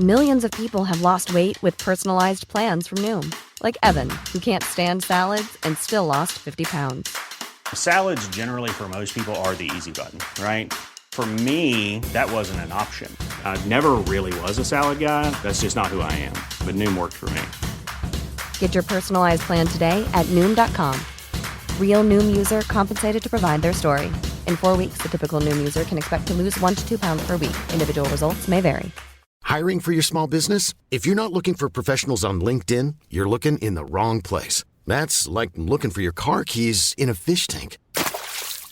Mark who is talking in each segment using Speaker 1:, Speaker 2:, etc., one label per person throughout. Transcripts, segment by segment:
Speaker 1: Millions of people have lost weight with personalized plans from Noom. Like Evan, who can't stand salads and still lost 50 pounds.
Speaker 2: Salads generally for most people are the easy button, right? For me, that wasn't an option. I never really was a salad guy. That's just not who I am. But Noom worked for me.
Speaker 1: Get your personalized plan today at Noom.com. Real Noom user compensated to provide their story. In 4 weeks, the typical Noom user can expect to lose 1 to 2 pounds per week. Individual results may vary.
Speaker 3: Hiring for your small business? If you're not looking for professionals on LinkedIn, you're looking in the wrong place. That's like looking for your car keys in a fish tank.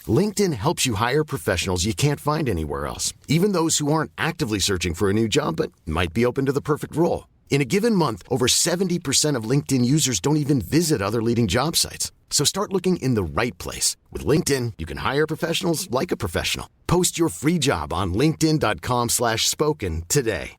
Speaker 3: LinkedIn helps you hire professionals you can't find anywhere else, even those who aren't actively searching for a new job but might be open to the perfect role. In a given month, over 70% of LinkedIn users don't even visit other leading job sites. So start looking in the right place. With LinkedIn, you can hire professionals like a professional. Post your free job on linkedin.com/spoken today.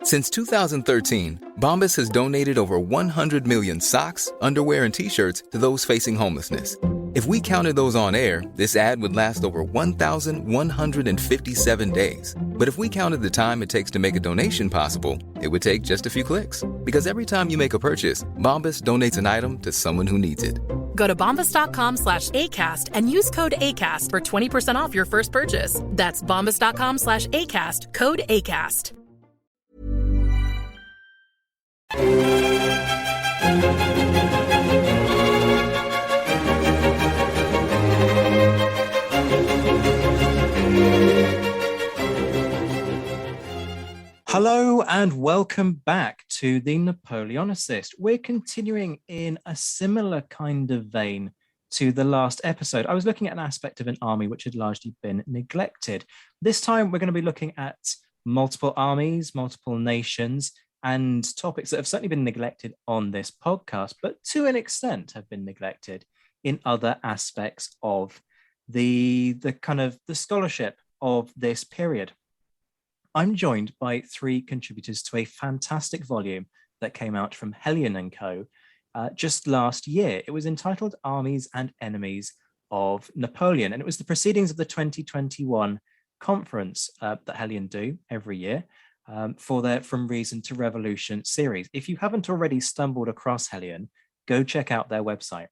Speaker 4: Since 2013, Bombas has donated over 100 million socks, underwear, and T-shirts to those facing homelessness. If we counted those on air, this ad would last over 1,157 days. But if we counted the time it takes to make a donation possible, it would take just a few clicks. Because every time you make a purchase, Bombas donates an item to someone who needs it.
Speaker 5: Go to bombas.com/ACAST and use code ACAST for 20% off your first purchase. That's bombas.com/ACAST, code ACAST.
Speaker 6: Hello and welcome back to the Napoleon Assist. We're continuing in a similar kind of vein to the last episode. I was looking at an aspect of an army which had largely been neglected. This time we're going to be looking at multiple armies, multiple nations, and topics that have certainly been neglected on this podcast, but to an extent have been neglected in other aspects of the scholarship of this period. I'm joined by 3 contributors to a fantastic volume that came out from Hellion & Co. Just last year. It was entitled Armies and Enemies of Napoleon, and it was the proceedings of the 2021 conference that Hellion do every year for their From Reason to Revolution series. If you haven't already stumbled across Hellion, go check out their website.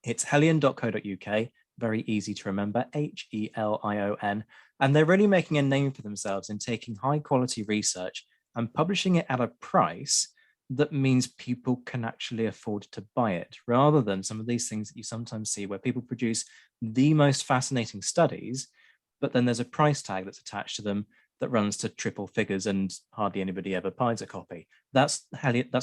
Speaker 6: It's hellion.co.uk, very easy to remember, Helion. And they're really making a name for themselves in taking high quality research and publishing it at a price that means people can actually afford to buy it, rather than some of these things that you sometimes see where people produce the most fascinating studies, but then there's a price tag that's attached to them that runs to triple figures and hardly anybody ever buys a copy. That's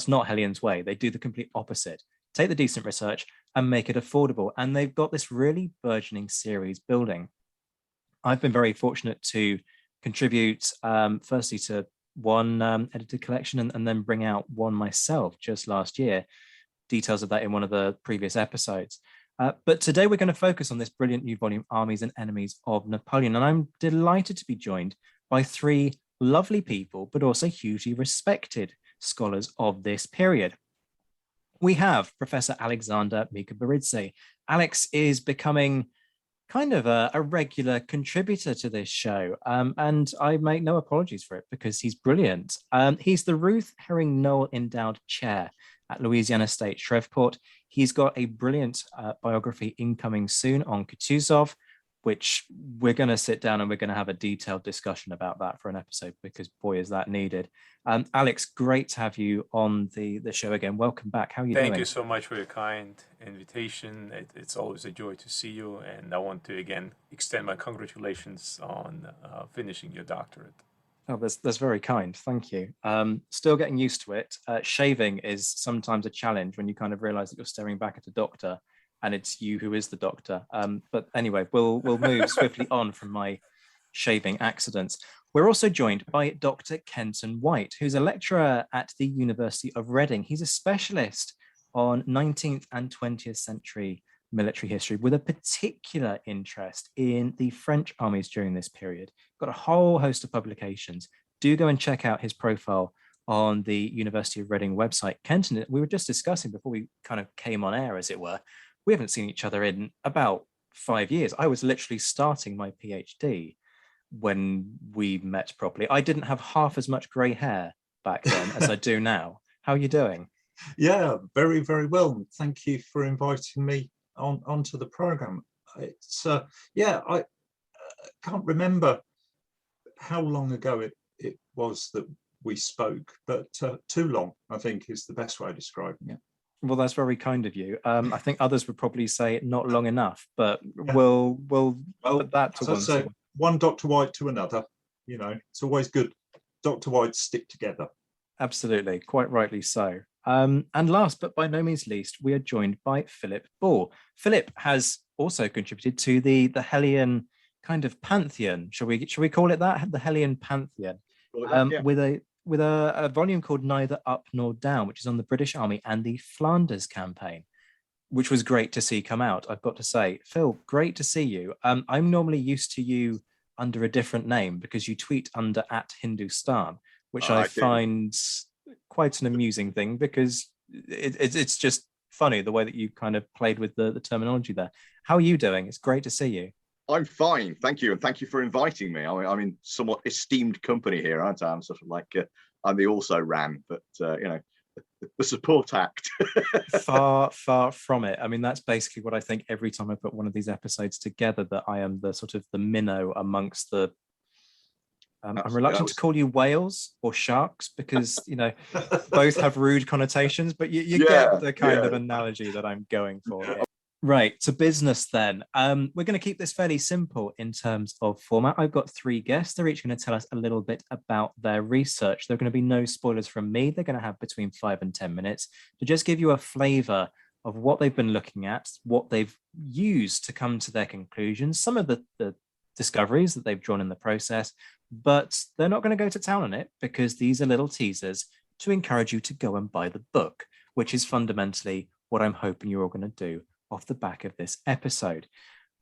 Speaker 6: not Hellion's way. They do the complete opposite. Take the decent research and make it affordable. And they've got this really burgeoning series building. I've been very fortunate to contribute, firstly, to one edited collection and then bring out one myself just last year. Details of that in one of the previous episodes. But today we're going to focus on this brilliant new volume, Armies and Enemies of Napoleon. And I'm delighted to be joined by 3 lovely people, but also hugely respected scholars of this period. We have Professor Alexander Mikaberidze. Alex is becoming kind of a regular contributor to this show, and I make no apologies for it because he's brilliant. He's the Ruth Herring Noel Endowed Chair at Louisiana State Shreveport. He's got a brilliant biography incoming soon on Kutuzov, which we're going to sit down and we're going to have a detailed discussion about that for an episode, because boy, is that needed. Alex, great to have you on the show again. Welcome back. How are you doing?
Speaker 7: Thank you so much for your kind invitation. It's always a joy to see you. And I want to, again, extend my congratulations on finishing your doctorate.
Speaker 6: Oh, that's very kind. Thank you. Still getting used to it. Shaving is sometimes a challenge when you kind of realize that you're staring back at a doctor and it's you who is the doctor. But anyway, we'll move swiftly on from my shaving accidents. We're also joined by Dr. Kenton White, who's a lecturer at the University of Reading. He's a specialist on 19th and 20th century military history with a particular interest in the French armies during this period. Got a whole host of publications. Do go and check out his profile on the University of Reading website. Kenton, we were just discussing before we kind of came on air, as it were, we haven't seen each other in about 5 years. I was literally starting my PhD when we met properly. I didn't have half as much grey hair back then as I do now. How are you doing?
Speaker 8: Yeah, very, very well. Thank you for inviting me onto the program. It's I can't remember how long ago it was that we spoke, but too long, I think, is the best way of describing it.
Speaker 6: Well, that's very kind of you. I think others would probably say not long enough, but
Speaker 8: Yeah.
Speaker 6: we'll put that to one side.
Speaker 8: One Dr. White to another. You know, it's always good. Dr. Whites stick together.
Speaker 6: Absolutely, quite rightly so. And last but by no means least, we are joined by Philip Ball. Philip has also contributed to the Hellion kind of pantheon. Shall we call it that? The Hellion pantheon, with a volume called Neither Up Nor Down, which is on the British Army and the Flanders campaign, which was great to see come out. I've got to say, Phil, great to see you. I'm normally used to you under a different name because you tweet under @Hindustan, which I find quite an amusing thing because it's just funny the way that you kind of played with the terminology there. How are you doing? It's great to see you.
Speaker 9: I'm fine, thank you, and thank you for inviting me. I'm in somewhat esteemed company here, aren't I? I'm sort of like I'm the also ran, but the support act.
Speaker 6: Far from it. I mean, that's basically what I think every time I put one of these episodes together, that I am the sort of the minnow amongst the I'm reluctant to call you whales or sharks because, both have rude connotations, but you get the kind of analogy that I'm going for here. Right, to business then. We're going to keep this fairly simple in terms of format. I've got 3 guests. They're each going to tell us a little bit about their research. There are going to be no spoilers from me. They're going to have between 5 and 10 minutes to just give you a flavour of what they've been looking at, what they've used to come to their conclusions, some of the discoveries that they've drawn in the process, but they're not going to go to town on it because these are little teasers to encourage you to go and buy the book, which is fundamentally what I'm hoping you're all going to do off the back of this episode.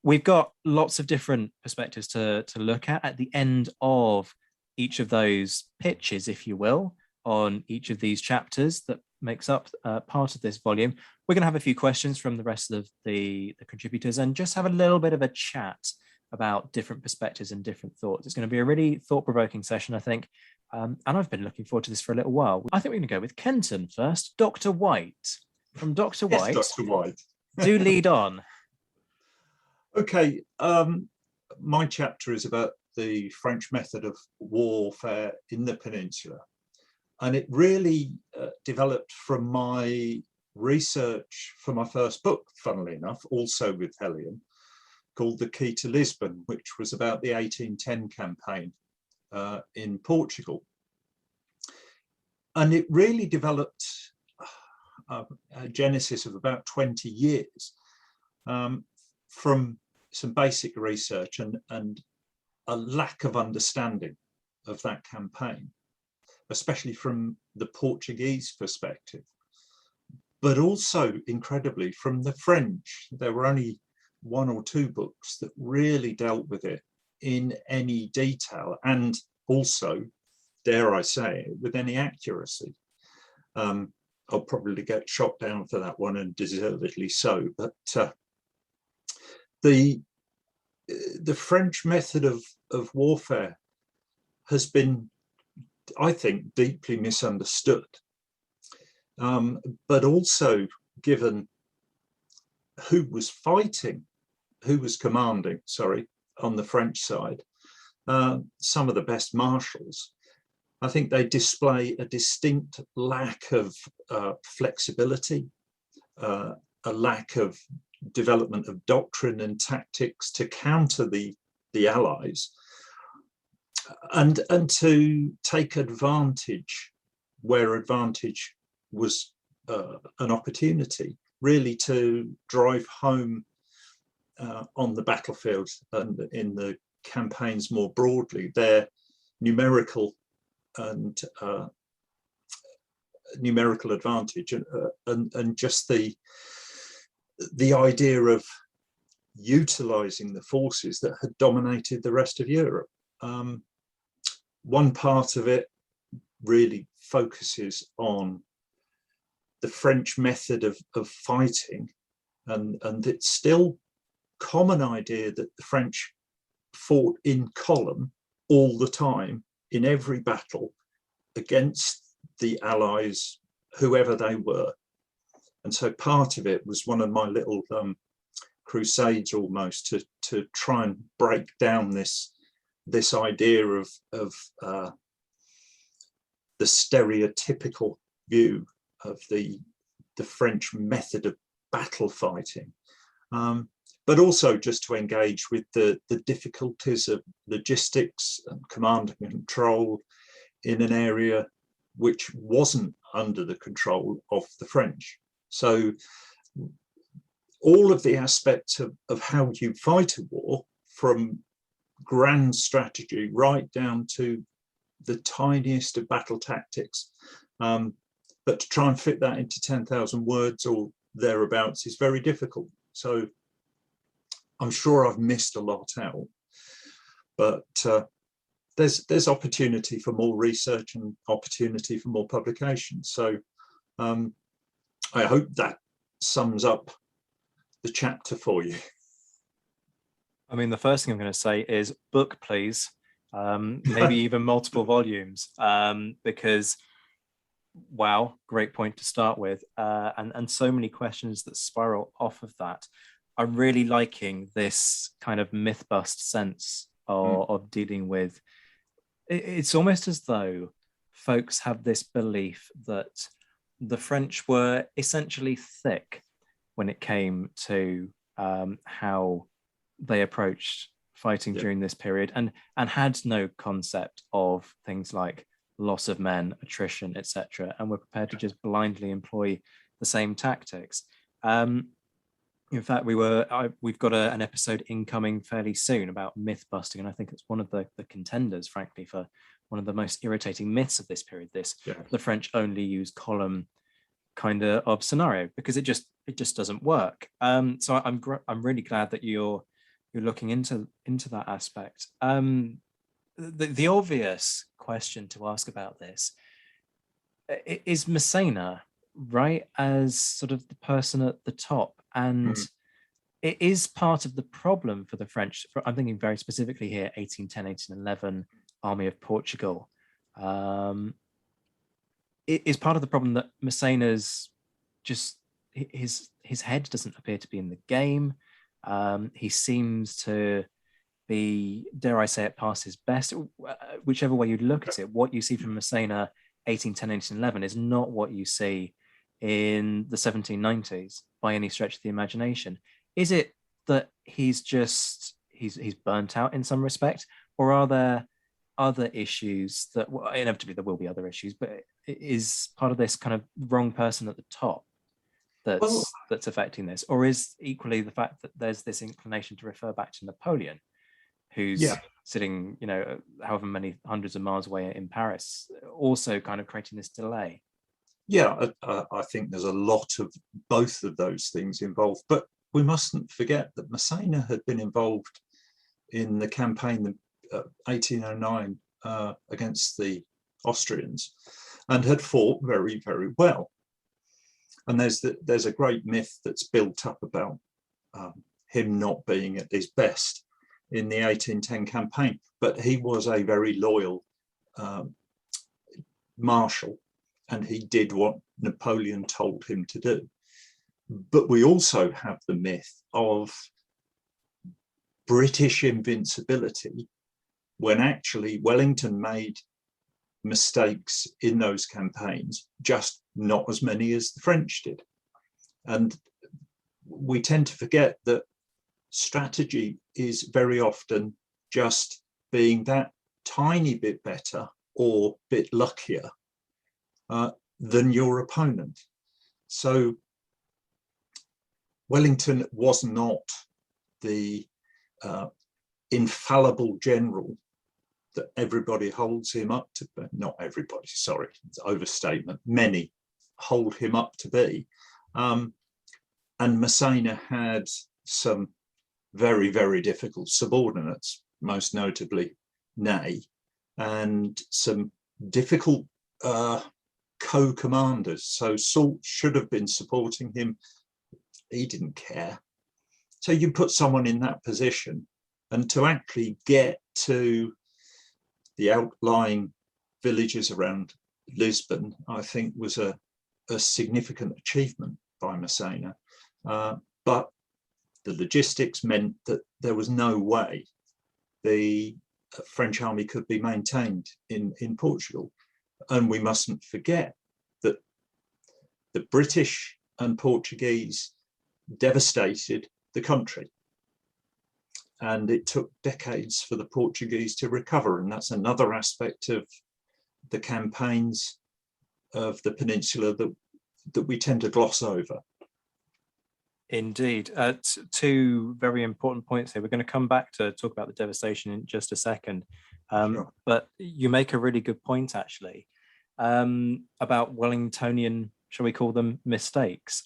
Speaker 6: We've got lots of different perspectives to look at the end of each of those pitches, if you will, on each of these chapters that makes up part of this volume. We're going to have a few questions from the rest of the contributors and just have a little bit of a chat about different perspectives and different thoughts. It's going to be a really thought-provoking session, I think. And I've been looking forward to this for a little while. I think we're going to go with Kenton first. Dr. White. From Dr. White.
Speaker 8: Yes, Dr. White.
Speaker 6: Do lead on.
Speaker 8: Okay. My chapter is about the French method of warfare in the peninsula. And it really developed from my research for my first book, funnily enough, also with Hellion, called The Key to Lisbon, which was about the 1810 campaign in Portugal. And it really developed a genesis of about 20 years from some basic research and a lack of understanding of that campaign, especially from the Portuguese perspective, but also incredibly from the French. There were only 1 or 2 books that really dealt with it in any detail and also, dare I say, with any accuracy. I'll probably get shot down for that one, and deservedly so, but the French method of warfare has been, I think, deeply misunderstood, but also given who was commanding, on the French side, some of the best marshals. I think they display a distinct lack of flexibility, a lack of development of doctrine and tactics to counter the Allies, and to take advantage where advantage was an opportunity, really to drive home on the battlefield and in the campaigns more broadly their numerical and numerical advantage, and just the idea of utilizing the forces that had dominated the rest of Europe. One part of it really focuses on the French method of fighting, and it's still common idea that the French fought in column all the time in every battle against the Allies, whoever they were. And so part of it was one of my little crusades almost to try and break down this idea of the stereotypical view of the French method of battle fighting, but also just to engage with the difficulties of logistics and command and control in an area which wasn't under the control of the French. So all of the aspects of how you fight a war, from grand strategy right down to the tiniest of battle tactics, but to try and fit that into 10,000 words or thereabouts is very difficult. So I'm sure I've missed a lot out, but there's opportunity for more research and opportunity for more publications. So I hope that sums up the chapter for you.
Speaker 6: I mean, the first thing I'm going to say is book, please. Maybe even multiple volumes, because wow, great point to start with, and so many questions that spiral off of that. I'm really liking this kind of myth bust sense of dealing with. It's almost as though folks have this belief that the French were essentially thick when it came to how they approached fighting during this period, and had no concept of things like loss of men, attrition, etc., and were prepared to just blindly employ the same tactics. In fact, we've got an episode incoming fairly soon about myth busting, and I think it's one of the contenders, frankly, for one of the most irritating myths of this period. The French only use column kind of scenario, because it just doesn't work. So I'm really glad that you're looking into that aspect. The obvious question to ask about this is Massena, right, as sort of the person at the top, and it is part of the problem for the French. I'm thinking very specifically here, 1810, 1811, Army of Portugal. It is part of the problem that Massena's just, his head doesn't appear to be in the game. He seems to be, dare I say it, past his best. Whichever way you look at it, what you see from Massena 1810, 1811 is not what you see in the 1790s by any stretch of the imagination. Is it that he's burnt out in some respect, or are there other issues that, well, inevitably there will be other issues, but it is part of this kind of wrong person at the top that's affecting this? Or is equally the fact that there's this inclination to refer back to Napoleon, who's sitting, however many hundreds of miles away in Paris, also kind of creating this delay?
Speaker 8: Yeah, I think there's a lot of both of those things involved, but we mustn't forget that Massena had been involved in the campaign 1809 against the Austrians, and had fought very, very well. And there's a great myth that's built up about him not being at his best in the 1810 campaign, but he was a very loyal marshal, and he did what Napoleon told him to do. But we also have the myth of British invincibility, when actually Wellington made mistakes in those campaigns, just not as many as the French did. And we tend to forget that strategy is very often just being that tiny bit better or bit luckier than your opponent. So Wellington was not the infallible general that everybody holds him up to be. Not everybody, sorry, it's an overstatement. Many hold him up to be. And Massena had some very, very difficult subordinates, most notably Ney, and some difficult co-commanders. So Soult should have been supporting him. He didn't care. So you put someone in that position, and to actually get to the outlying villages around Lisbon, I think was a significant achievement by Massena. But the logistics meant that there was no way the French army could be maintained in Portugal. And we mustn't forget that the British and Portuguese devastated the country. And it took decades for the Portuguese to recover. And that's another aspect of the campaigns of the peninsula that we tend to gloss over.
Speaker 6: Indeed. Two very important points here. We're going to come back to talk about the devastation in just a second.
Speaker 8: Sure.
Speaker 6: But you make a really good point, actually, about Wellingtonian, shall we call them, mistakes.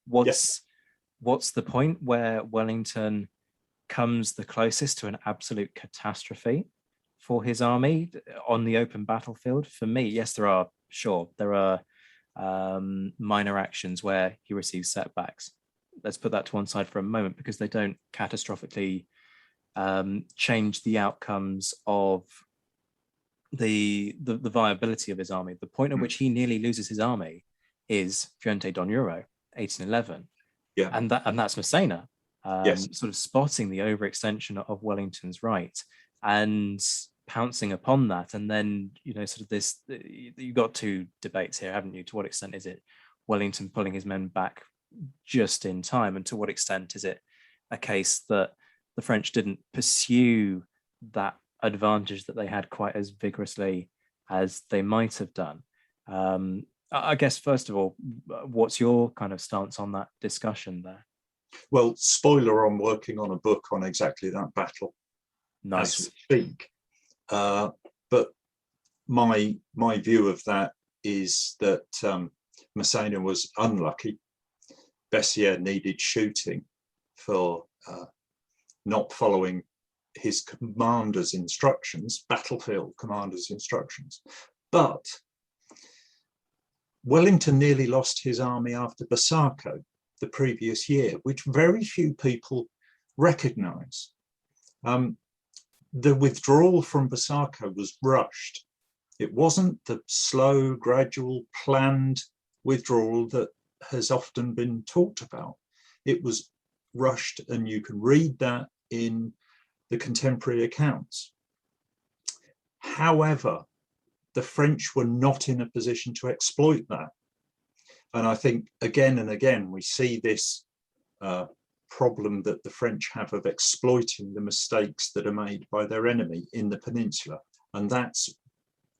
Speaker 6: What's the point where Wellington comes the closest to an absolute catastrophe for his army on the open battlefield? For me, yes, there are minor actions where he receives setbacks. Let's put that to one side for a moment, because they don't catastrophically change the outcomes of the viability of his army. The point at which he nearly loses his army is Fuente d'Onoro, 1811.
Speaker 8: Yeah.
Speaker 6: And that's Massena,
Speaker 8: Yes.
Speaker 6: sort of spotting the overextension of Wellington's right and pouncing upon that. And then, sort of this, you've got two debates here, haven't you? To what extent is it Wellington pulling his men back just in time, and to what extent is it a case that the French didn't pursue that advantage that they had quite as vigorously as they might have done? I guess, first of all, what's your kind of stance on that discussion there?
Speaker 8: Well, spoiler, I'm working on a book on exactly that battle.
Speaker 6: Nice.
Speaker 8: As we speak. But my view of that is that Massena was unlucky. Bessieres needed shooting for not following his commander's instructions, battlefield commander's instructions. But Wellington nearly lost his army after Busaco the previous year, which very few people recognize. The withdrawal from Busaco was rushed. It wasn't the slow, gradual, planned withdrawal that has often been talked about. It was rushed, and you can read that in the contemporary accounts. However, the French were not in a position to exploit that. And I think again and again, we see this problem that the French have of exploiting the mistakes that are made by their enemy in the peninsula. And that's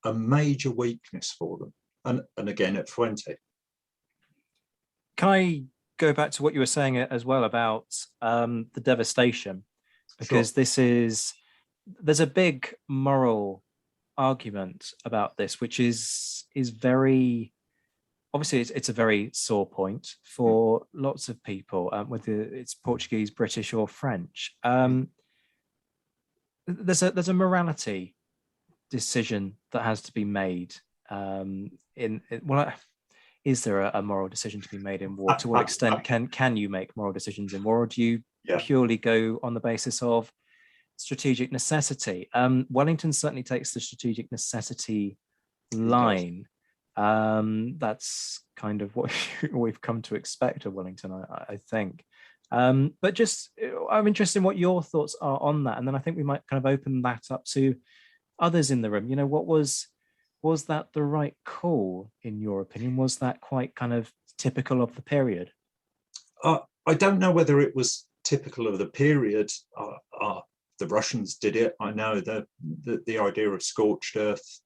Speaker 8: a major weakness for them. And again, at Fuente.
Speaker 6: Can I go back to what you were saying as well about the devastation? Because
Speaker 8: Sure.
Speaker 6: there's a big moral argument about this, which is very, obviously it's a very sore point for lots of people, whether it's Portuguese, British or French. There's a morality decision that has to be made is there a moral decision to be made in war? To what extent can you make moral decisions in war, or do you purely go on the basis of strategic necessity? Wellington certainly takes the strategic necessity line. That's kind of what we've come to expect of Wellington, I think. But just, I'm interested in what your thoughts are on that, and then I think we might kind of open that up to others in the room. What was that the right call, in your opinion? Was that quite kind of typical of the period?
Speaker 8: I don't know whether it was typical of the period. The Russians did it. I know the idea of scorched earth.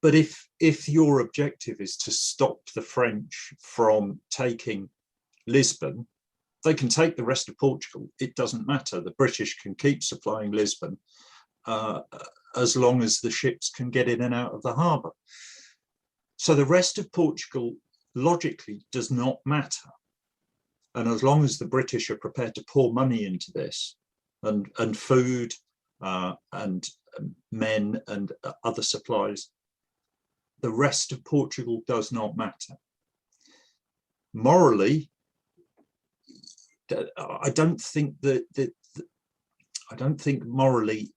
Speaker 8: But if your objective is to stop the French from taking Lisbon, they can take the rest of Portugal. It doesn't matter. The British can keep supplying Lisbon as long as the ships can get in and out of the harbour. So the rest of Portugal logically does not matter. And as long as the British are prepared to pour money into this, and food and men and other supplies, the rest of Portugal does not matter. Morally, I don't think morally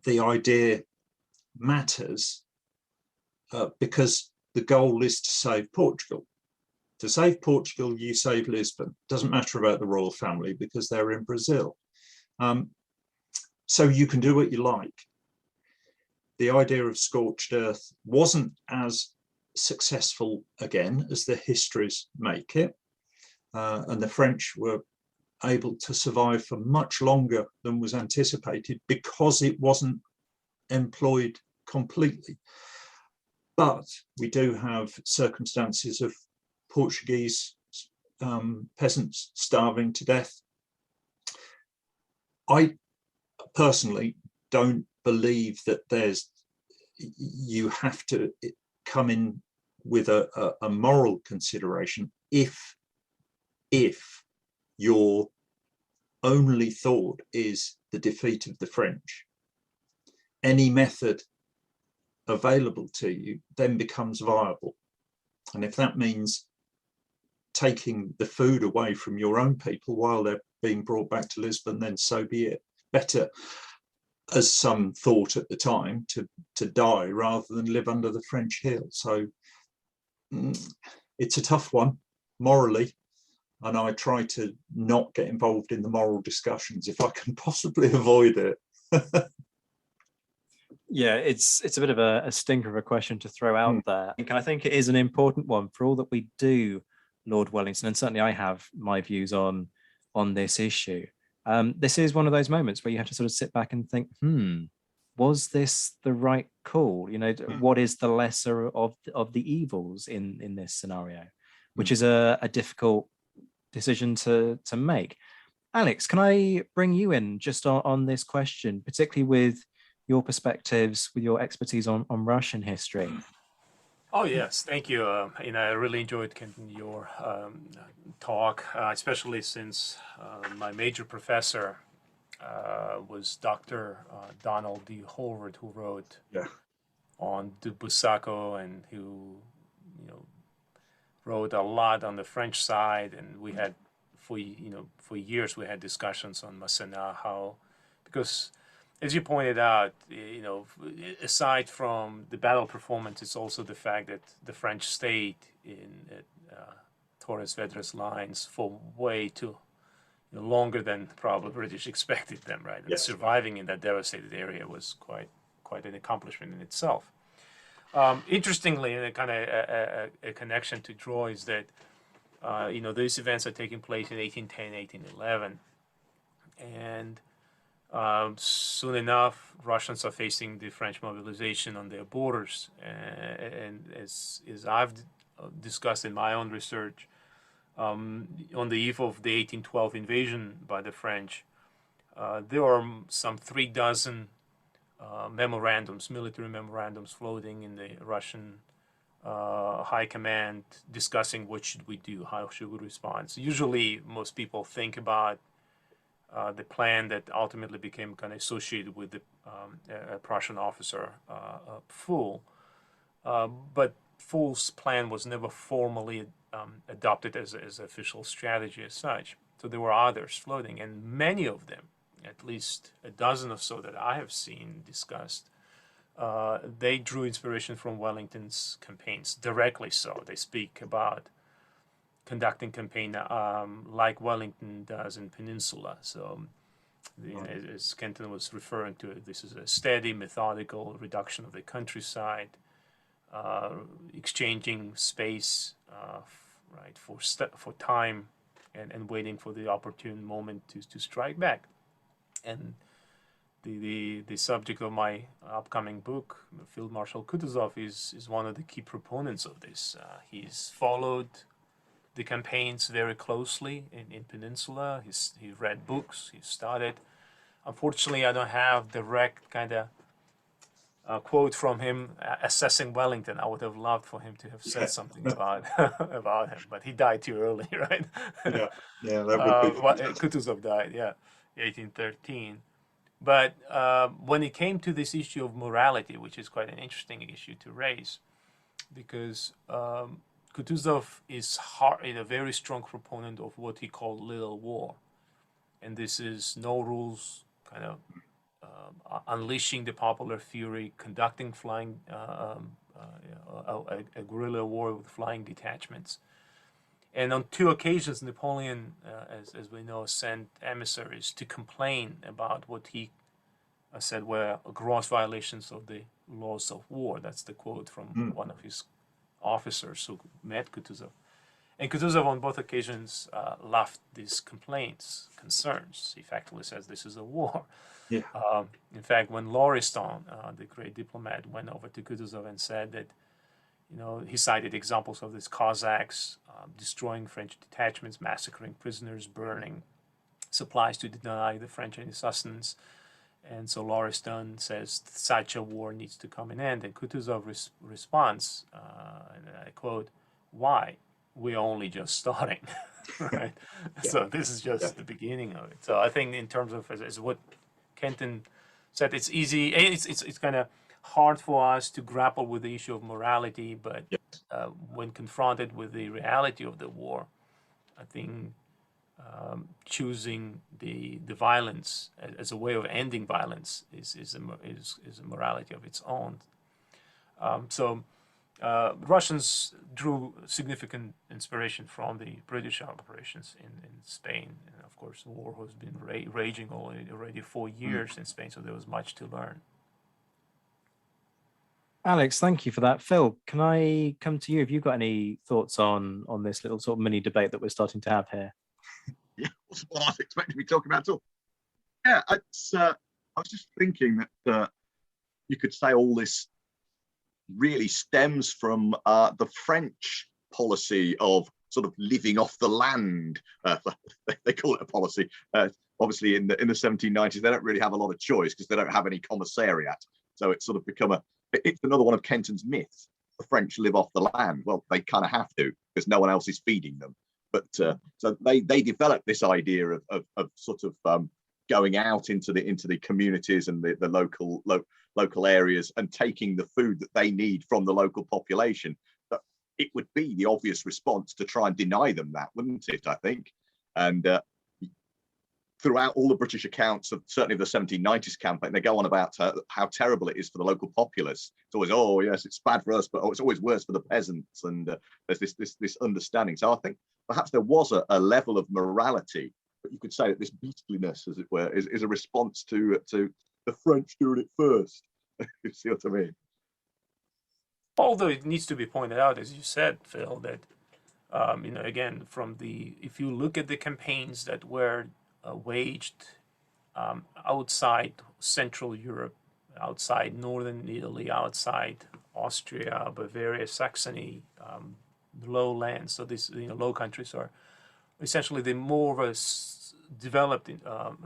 Speaker 8: the idea matters because the goal is to save Portugal. To save Portugal, you save Lisbon. Doesn't matter about the royal family because they're in Brazil. So you can do what you like. The idea of scorched earth wasn't as successful again as the histories make it. And the French were able to survive for much longer than was anticipated because it wasn't employed completely. But we do have circumstances of Portuguese peasants starving to death. I personally don't believe that you have to come in with a moral consideration if your only thought is the defeat of the French. Any method available to you then becomes viable. And if that means taking the food away from your own people while they're being brought back to Lisbon, then so be it. Better, as some thought at the time, to die rather than live under the French heel. So it's a tough one morally, and I try to not get involved in the moral discussions if I can possibly avoid it.
Speaker 6: Yeah, it's a bit of a stinker of a question to throw out there. And I think it is an important one for all that we do, Lord Wellington, and certainly I have my views on this issue. This is one of those moments where you have to sort of sit back and think, was this the right call? You know, what is the lesser of the evils in this scenario, which is a difficult decision to make. Alex, can I bring you in just on this question, particularly with your perspectives, with your expertise on Russian history?
Speaker 7: Oh yes, thank you. I really enjoyed, Kenton, your talk, especially since my major professor was Dr. Donald D. Howard, who wrote on de Bussaco and who wrote a lot on the French side, and we had for years we had discussions on Masséna, how, because as you pointed out, aside from the battle performance, it's also the fact that the French stayed in Torres Vedras lines for way too longer than probably British expected them, right? And surviving in that devastated area was quite an accomplishment in itself. Interestingly, and a kind of a connection to draw is that these events are taking place in 1810, 1811, and soon enough, Russians are facing the French mobilization on their borders. And as I've discussed in my own research, on the eve of the 1812 invasion by the French, there are some 36 memorandums, military memorandums, floating in the Russian high command discussing what should we do, how should we respond. So usually most people think about the plan that ultimately became kind of associated with the Prussian officer, Pfuel. But Pfuel's plan was never formally adopted as an official strategy as such. So there were others floating, and many of them, at least a dozen or so that I have seen discussed, they drew inspiration from Wellington's campaigns, directly so. They speak about conducting campaign like Wellington does in Peninsula. So, as Kenton was referring to it, this is a steady, methodical reduction of the countryside, exchanging space, right, for time, and waiting for the opportune moment to strike back. And the subject of my upcoming book, Field Marshal Kutuzov, is one of the key proponents of this. He's followed the campaigns very closely in Peninsula. He's read books, he's studied. Unfortunately, I don't have direct kind of quote from him assessing Wellington. I would have loved for him to have said something about about him, but he died too early, right?
Speaker 8: Yeah, that would be.
Speaker 7: Kutuzov died, 1813. But when it came to this issue of morality, which is quite an interesting issue to raise, because Kutuzov is a very strong proponent of what he called little war. And this is no rules, kind of unleashing the popular fury, conducting flying a guerrilla war with flying detachments. And on 2 occasions, Napoleon, as we know, sent emissaries to complain about what he said were gross violations of the laws of war. That's the quote from one of his officers who met Kutuzov. And Kutuzov on both occasions laughed these complaints, concerns. He effectively says this is a war.
Speaker 8: Yeah.
Speaker 7: In fact, when Lauriston, the great diplomat, went over to Kutuzov and said that, he cited examples of these Cossacks destroying French detachments, massacring prisoners, burning supplies to deny the French any sustenance. And so Lauriston says such a war needs to come an end. And Kutuzov responds, and I quote, "Why? We're only just starting." Right? Yeah. So this is just the beginning of it. So I think in terms of as what Kenton said, it's easy. It's kind of hard for us to grapple with the issue of morality, but when confronted with the reality of the war, I think choosing the violence as a way of ending violence is a morality of its own. Russians drew significant inspiration from the British operations in Spain, and of course, the war has been raging already 4 years in Spain, so there was much to learn.
Speaker 6: Alex, thank you for that. Phil, can I come to you? Have you got any thoughts on this little sort of mini debate that we're starting to have here?
Speaker 9: Yeah, that's what I was expecting to be talking about at all. Yeah, I was just thinking that you could say all this really stems from the French policy of sort of living off the land. They call it a policy. Obviously, in the 1790s, they don't really have a lot of choice because they don't have any commissariat. So it's sort of become it's another one of Kenton's myths. The French live off the land. Well, they kind of have to because no one else is feeding them. But so they developed this idea of sort of going out into the communities and the local areas and taking the food that they need from the local population. But it would be the obvious response to try and deny them that, wouldn't it? I think, and throughout all the British accounts of certainly the 1790s campaign, they go on about how terrible it is for the local populace. It's always, oh yes, it's bad for us, but it's always worse for the peasants. And there's this understanding. So I think perhaps there was a level of morality, but you could say that this beastliness, as it were, is a response to the French doing it first. You see what I mean?
Speaker 7: Although it needs to be pointed out, as you said, Phil, that again, if you look at the campaigns that were waged outside Central Europe, outside Northern Italy, outside Austria, Bavaria, Saxony, the lowlands. So these low countries are essentially the more developed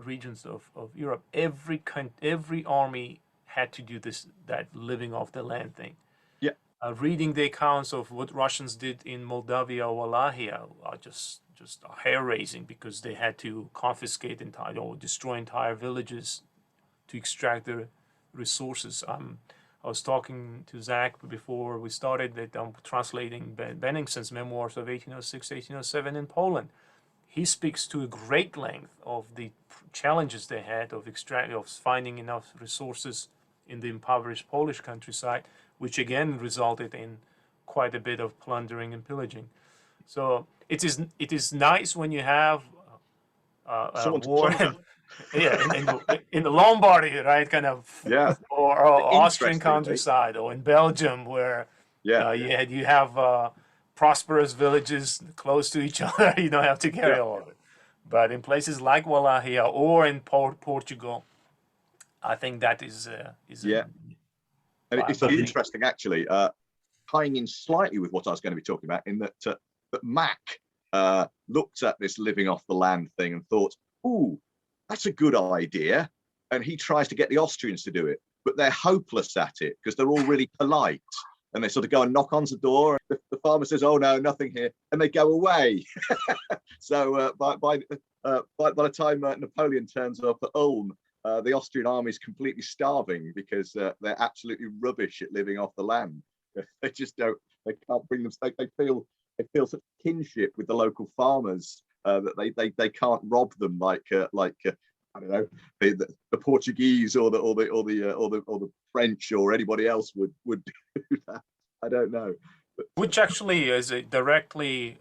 Speaker 7: regions of Europe. Every army had to do that living off the land thing.
Speaker 9: Yeah.
Speaker 7: Reading the accounts of what Russians did in Moldavia or Wallachia are just hair-raising, because they had to confiscate or destroy entire villages to extract their resources. I was talking to Zach before we started that I'm translating Benningsen's memoirs of 1806, 1807 in Poland. He speaks to a great length of the challenges they had of finding enough resources in the impoverished Polish countryside, which again resulted in quite a bit of plundering and pillaging. So it is nice when you have a war, in the Lombardy, right, kind of, or Austrian countryside, or in Belgium, where you have prosperous villages close to each other. You don't have to carry all of it. But in places like Wallachia or in Portugal, I think that is
Speaker 9: and it's interesting, actually, tying in slightly with what I was going to be talking about, in that Mac looked at this living off the land thing and thought, ooh, that's a good idea. And he tries to get the Austrians to do it, but they're hopeless at it because they're all really polite. And they sort of go and knock on the door. And the farmer says, oh, no, nothing here. And they go away. So by the time Napoleon turns up at Ulm, the Austrian army is completely starving because they're absolutely rubbish at living off the land. They just don't, they can't bring them, they feel such kinship with the local farmers that they can't rob them like I don't know, the Portuguese or the French or anybody else would do that. I don't know. But,
Speaker 7: which actually is directly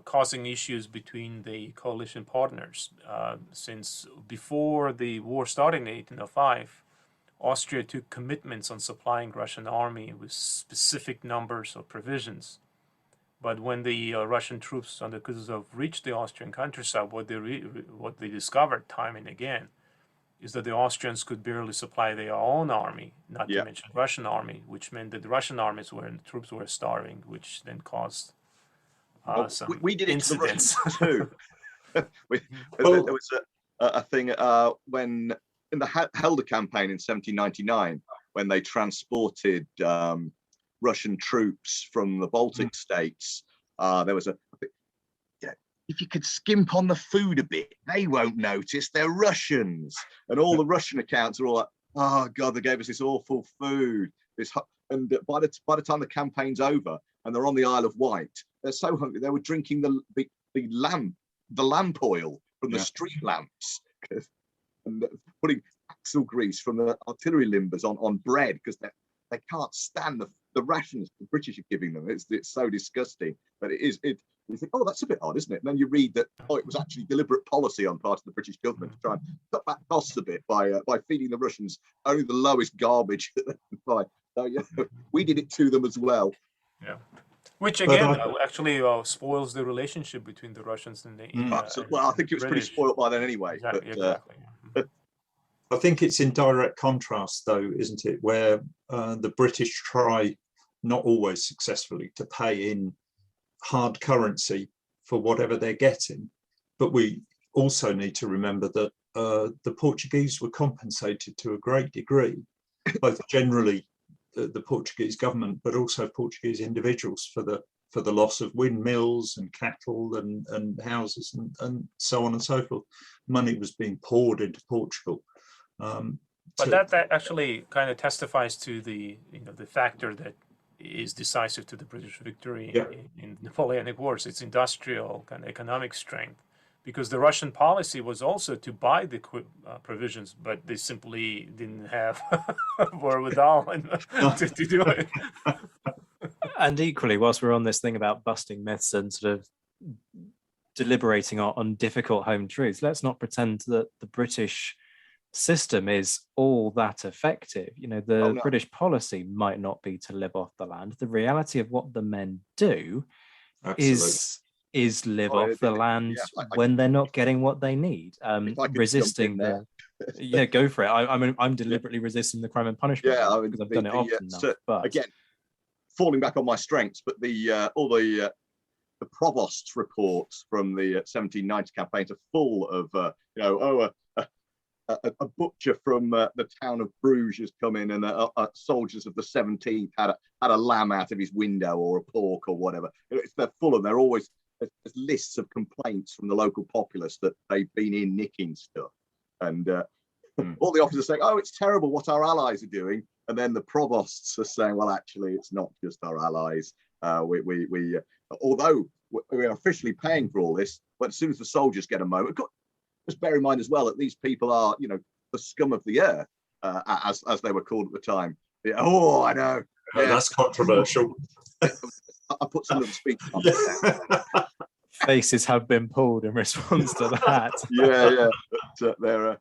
Speaker 7: causing issues between the coalition partners. Since before the war started in 1805, Austria took commitments on supplying Russian army with specific numbers of provisions. But when the Russian troops under Kutuzov reached the Austrian countryside, what they discovered time and again is that the Austrians could barely supply their own army, not to mention Russian army, which meant that the Russian troops were starving, which then caused some
Speaker 9: we did it
Speaker 7: incidents.
Speaker 9: To the Russians too. There was a thing when in the Helder campaign in 1799, when they transported Russian troops from the Baltic states, there was if you could skimp on the food a bit, they won't notice, they're Russians. And all the Russian accounts are all like, oh God, they gave us this awful food. And by the time the campaign's over and they're on the Isle of Wight, they're so hungry, they were drinking the lamp oil from the street lamps and putting axle grease from the artillery limbers on bread because they can't stand the rations the British are giving them. It's so disgusting. But you think, oh, that's a bit odd, isn't it? And then you read that, oh, it was actually deliberate policy on part of the British government to try and cut back costs a bit by feeding the Russians only the lowest garbage that they can buy. So yeah, we did it to them as well.
Speaker 7: Yeah, which again actually spoils the relationship between the Russians and the.
Speaker 9: Well, I think it was pretty spoiled by then anyway.
Speaker 7: Exactly.
Speaker 10: I think it's in direct contrast, though, isn't it, where the British try, not always successfully, to pay in hard currency for whatever they're getting. But we also need to remember that the Portuguese were compensated to a great degree, both generally the Portuguese government, but also Portuguese individuals for the loss of windmills and cattle and houses and so on and so forth. Money was being poured into Portugal.
Speaker 7: But that actually kind of testifies to the factor that is decisive to the British victory in Napoleonic Wars. It's industrial kind of economic strength, because the Russian policy was also to buy the provisions, but they simply didn't have wherewithal to do it.
Speaker 6: And equally, whilst we're on this thing about busting myths and sort of deliberating on difficult home truths, let's not pretend that the British system is all that effective. British policy might not be to live off the land. The reality of what the men do is live off the land when they're not getting what they need. Resisting go for it. I'm deliberately resisting the crime and punishment because I've done it often enough. But
Speaker 9: again, falling back on my strengths, but all the provost's reports from the 1790 campaigns are full of a butcher from the town of Bruges has come in, and soldiers of the 17th had a lamb out of his window, or a pork, or whatever. They're full of. They're always there's lists of complaints from the local populace that they've been in nicking stuff, and all the officers saying, "Oh, it's terrible what our allies are doing," and then the provosts are saying, "Well, actually, it's not just our allies. Although we're officially paying for all this, but as soon as the soldiers get a moment." Just bear in mind as well that these people are, the scum of the earth, as they were called at the time. Yeah, oh, I know.
Speaker 10: Yeah. That's controversial.
Speaker 9: I put some of the speech on.
Speaker 6: Faces have been pulled in response to that.
Speaker 9: Yeah. But,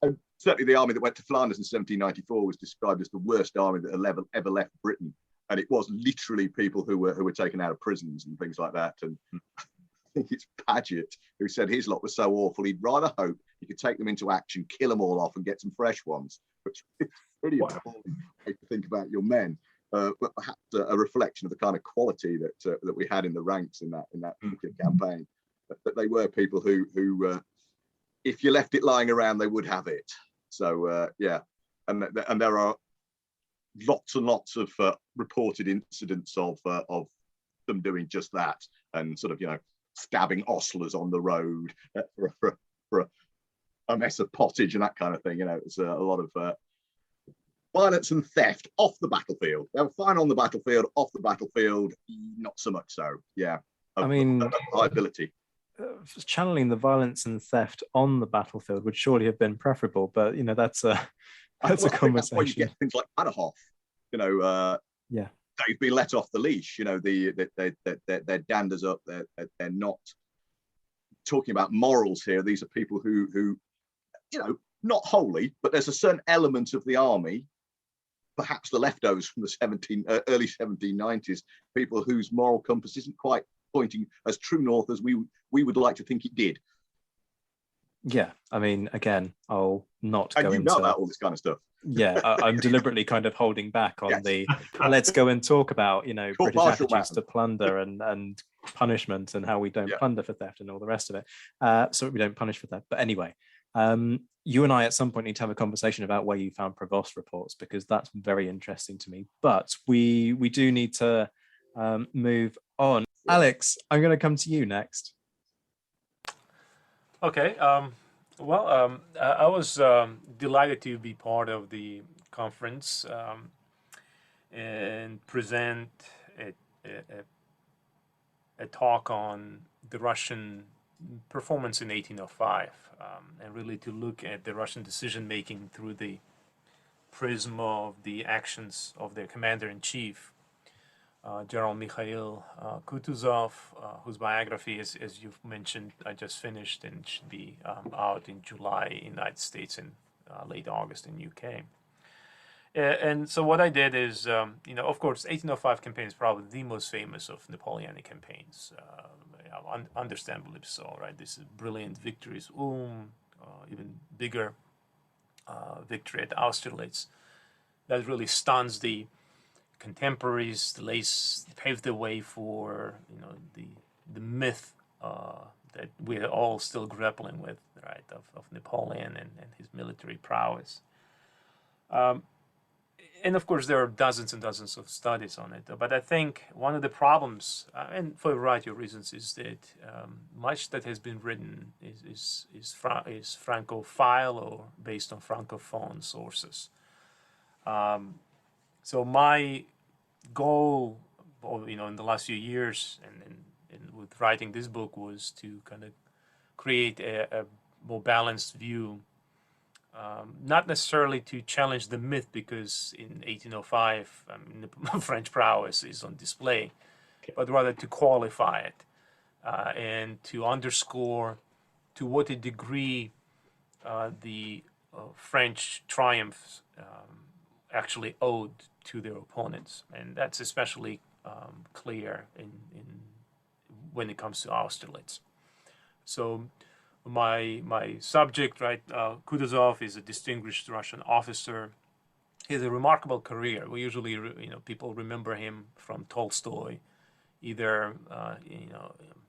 Speaker 9: and certainly the army that went to Flanders in 1794 was described as the worst army that ever left Britain, and it was literally people who were taken out of prisons and things like that. And I think it's Paget who said his lot was so awful he'd rather hope he could take them into action, kill them all off, and get some fresh ones, which is pretty appalling way to think about your men. But perhaps a reflection of the kind of quality that we had in the ranks in that particular campaign. That they were people who if you left it lying around, they would have it. So and there are lots and lots of reported incidents of them doing just that, and sort of stabbing ostlers on the road for a mess of pottage and that kind of thing. It's a lot of violence and theft off the battlefield. They were fine on the battlefield, off the battlefield, not so much so. Yeah. Liability.
Speaker 6: channeling the violence and theft on the battlefield would surely have been preferable. But that's a that's a
Speaker 9: I think that's why you
Speaker 6: conversation.
Speaker 9: get things like Panahoff.
Speaker 6: Yeah.
Speaker 9: They've been let off the leash. Their danders up. They're not talking about morals here. These are people who not wholly, but there's a certain element of the army, perhaps the leftovers from the early 1790s, people whose moral compass isn't quite pointing as true north as we would like to think it did.
Speaker 6: Yeah, I mean, again, I'll not
Speaker 9: And
Speaker 6: go
Speaker 9: you
Speaker 6: into
Speaker 9: know about all this kind of stuff.
Speaker 6: Yeah, I'm deliberately kind of holding back on
Speaker 9: Yes.
Speaker 6: the let's go and talk about British
Speaker 9: martial
Speaker 6: attitudes
Speaker 9: man.
Speaker 6: to plunder and punishment and how we don't
Speaker 9: Yeah.
Speaker 6: plunder for theft and all the rest of it. So we don't punish for theft. But anyway, you and I at some point need to have a conversation about where you found Provost reports, because that's very interesting to me. But we do need to move on. Alex, I'm going to come to you next.
Speaker 7: Okay. I was delighted to be part of the conference and present a talk on the Russian performance in 1805, and really to look at the Russian decision-making through the prism of the actions of their commander-in-chief, General Mikhail Kutuzov, whose biography, as you've mentioned, I just finished and should be out in July in the United States and late August in UK. And so what I did is, of course, 1805 campaign is probably the most famous of Napoleonic campaigns, understandably so, right? This is brilliant victories, even bigger victory at Austerlitz that really stuns the contemporaries, paved the way for the myth that we're all still grappling with, right, of Napoleon and his military prowess. And of course, there are dozens and dozens of studies on it. But I think one of the problems, and for a variety of reasons, is that much that has been written is Francophile or based on Francophone sources. So my goal, in the last few years, and with writing this book, was to kind of create a more balanced view. Not necessarily to challenge the myth, because in 1805 the French prowess is on display, but rather to qualify it and to underscore to what a degree the French triumphs actually owed to their opponents, and that's especially clear in when it comes to Austerlitz. So my subject, right, Kutuzov is a distinguished Russian officer. He has a remarkable career. We usually, people remember him from Tolstoy, either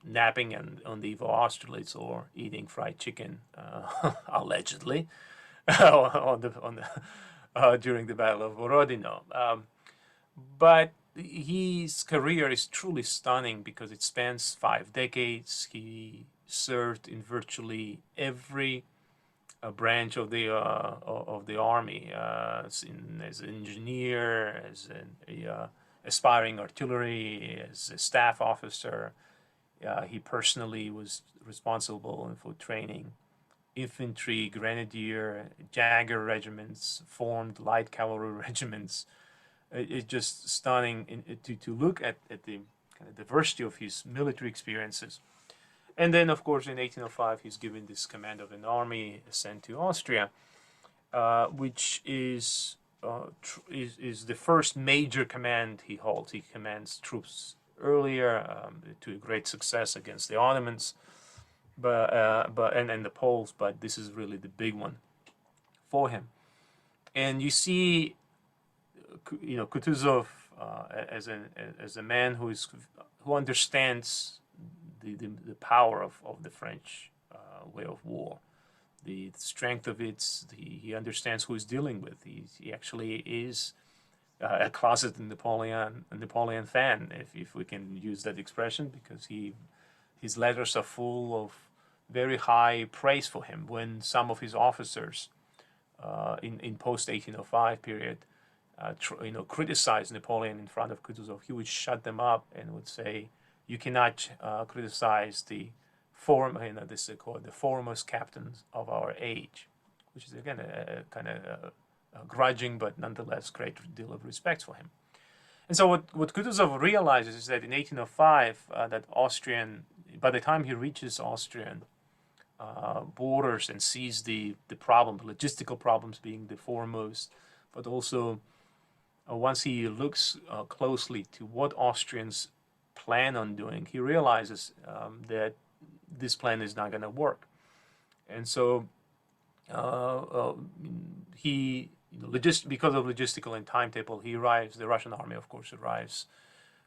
Speaker 7: napping on the eve of Austerlitz or eating fried chicken, allegedly, during the Battle of Borodino. But his career is truly stunning because it spans 5 decades. He served in virtually every branch of the army, as an engineer, as an aspiring artillery, as a staff officer. He personally was responsible for training infantry, grenadier, Jagger regiments, formed light cavalry regiments. It's just stunning to look at the kind of diversity of his military experiences. And then, of course, in 1805, he's given this command of an army sent to Austria, which is the first major command he holds. He commands troops earlier to a great success against the Ottomans, and the Poles. But this is really the big one for him. And you see, Kutuzov as a man who understands the power of the French way of war, the strength of it. He understands who he's dealing with. He actually is a closet Napoleon fan, if we can use that expression, because his letters are full of very high praise for him. When some of his officers in post 1805 period criticized Napoleon in front of Kutuzov, he would shut them up and would say, "You cannot criticize the this is called the foremost captains of our age, which is again a kind of a grudging but nonetheless great deal of respect for him. And so what Kutuzov realizes is that in 1805, that by the time he reaches Austrian borders and sees the logistical problems being the foremost, but also once he looks closely to what Austrians plan on doing, he realizes that this plan is not going to work. And so because of logistical and timetable, the Russian army, of course, arrives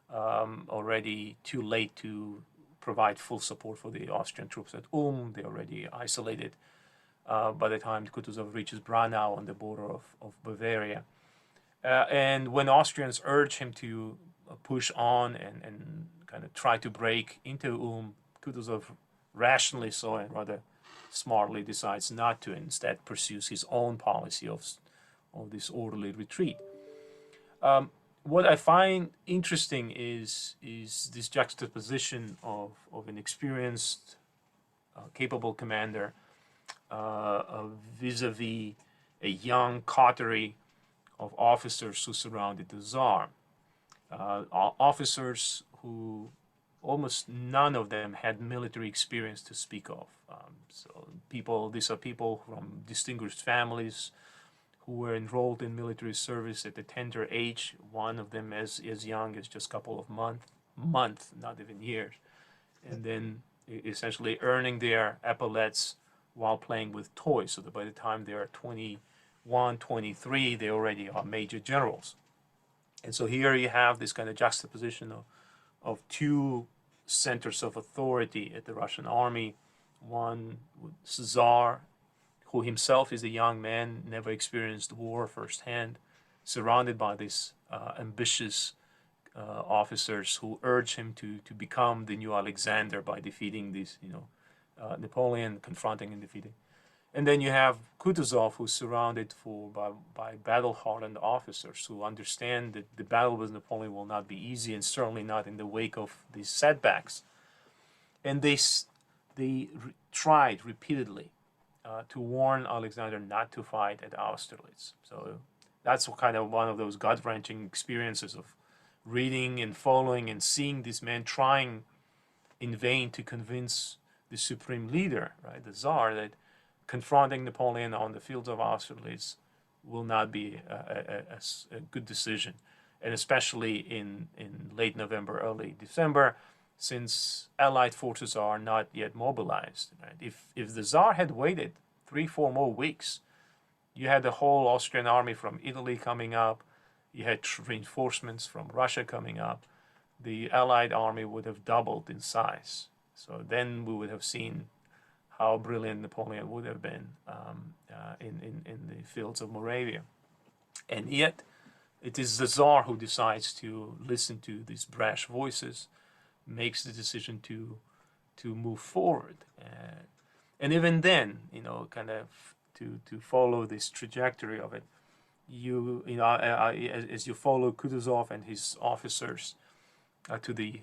Speaker 7: already too late to provide full support for the Austrian troops at Ulm. They're already isolated by the time Kutuzov reaches Branau on the border of Bavaria. And when Austrians urge him to push on and kind of try to break into Ulm, Kutuzov rationally so and rather smartly decides not to, instead pursues his own policy of this orderly retreat. What I find interesting is this juxtaposition of an experienced, capable commander vis-a-vis a young coterie of officers who surrounded the Tsar. Officers who almost none of them had military experience to speak of. These are people from distinguished families who were enrolled in military service at a tender age, one of them as young as just a couple of months, not even years, and then essentially earning their epaulets while playing with toys, so that by the time they are 21, 23, they already are major generals. And so here you have this kind of juxtaposition of two centers of authority at the Russian army, one with Tsar, who himself is a young man, never experienced war firsthand, surrounded by these ambitious officers who urge him to become the new Alexander by defeating Napoleon, confronting and defeating. And then you have Kutuzov, who's surrounded by battle-hardened officers who understand that the battle with Napoleon will not be easy, and certainly not in the wake of these setbacks. And they tried repeatedly to warn Alexander not to fight at Austerlitz. So that's kind of one of those gut-wrenching experiences of reading and following and seeing these men trying in vain to convince the supreme leader, right, the Tsar, that confronting Napoleon on the fields of Austerlitz will not be a good decision, and especially in late November, early December, since Allied forces are not yet mobilized. Right? If the Tsar had waited 3-4 more weeks, you had the whole Austrian army from Italy coming up, you had reinforcements from Russia coming up, the Allied army would have doubled in size. So then we would have seen how brilliant Napoleon would have been in the fields of Moravia. And yet, it is the Tsar who decides to listen to these brash voices, makes the decision to move forward. And even then, kind of to follow this trajectory of it, as you follow Kutuzov and his officers to the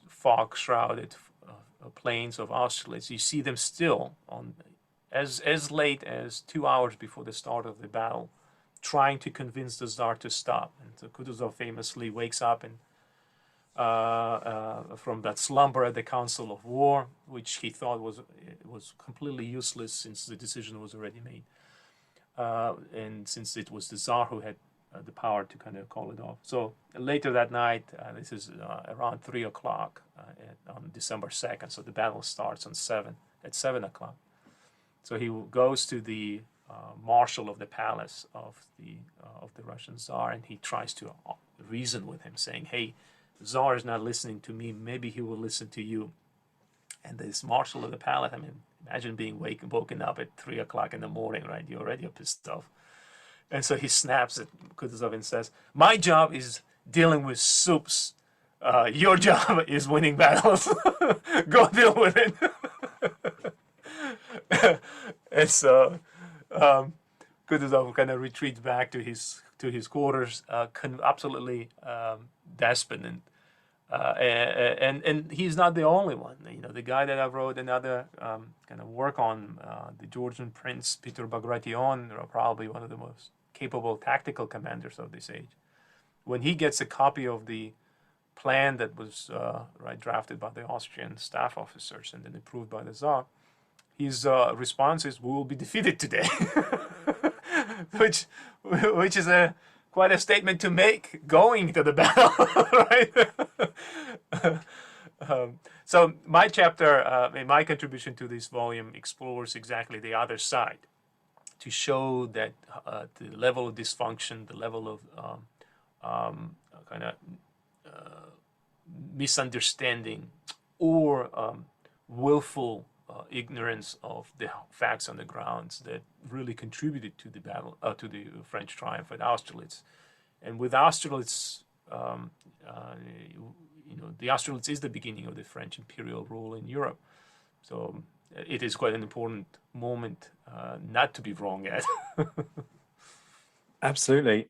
Speaker 7: fog-shrouded plains of Austerlitz, you see them still on as late as 2 hours before the start of the battle, trying to convince the Tsar to stop. And so Kutuzov famously wakes up and from that slumber at the Council of War, which he thought was completely useless since the decision was already made, and since it was the Tsar who had the power to kind of call it off. So later that night, this is around 3 o'clock on December 2nd. So the battle starts at 7 o'clock. So he goes to the marshal of the palace of the Russian Tsar, and he tries to reason with him, saying, "Hey, the Tsar is not listening to me. Maybe he will listen to you." And this marshal of the palace, imagine being woken up at 3 o'clock in the morning, right? You're already pissed off. And so he snaps at Kutuzov and says, "My job is dealing with soups. Your job is winning battles. Go deal with it." And so Kutuzov kind of retreats back to his quarters, absolutely despondent, And he's not the only one. The guy that I wrote another kind of work on, the Georgian Prince Peter Bagration, probably one of the most capable tactical commanders of this age. When he gets a copy of the plan that was drafted by the Austrian staff officers and then approved by the Tsar, his response is, "We will be defeated today," which is quite a statement to make going to the battle, right? So my chapter, my contribution to this volume explores exactly the other side, to show that the level of dysfunction, the level of misunderstanding or willful ignorance of the facts on the grounds that really contributed to the battle, to the French triumph at Austerlitz. And with Austerlitz, the Austerlitz is the beginning of the French imperial rule in Europe. So it is quite an important moment not to be wrong at.
Speaker 6: Absolutely.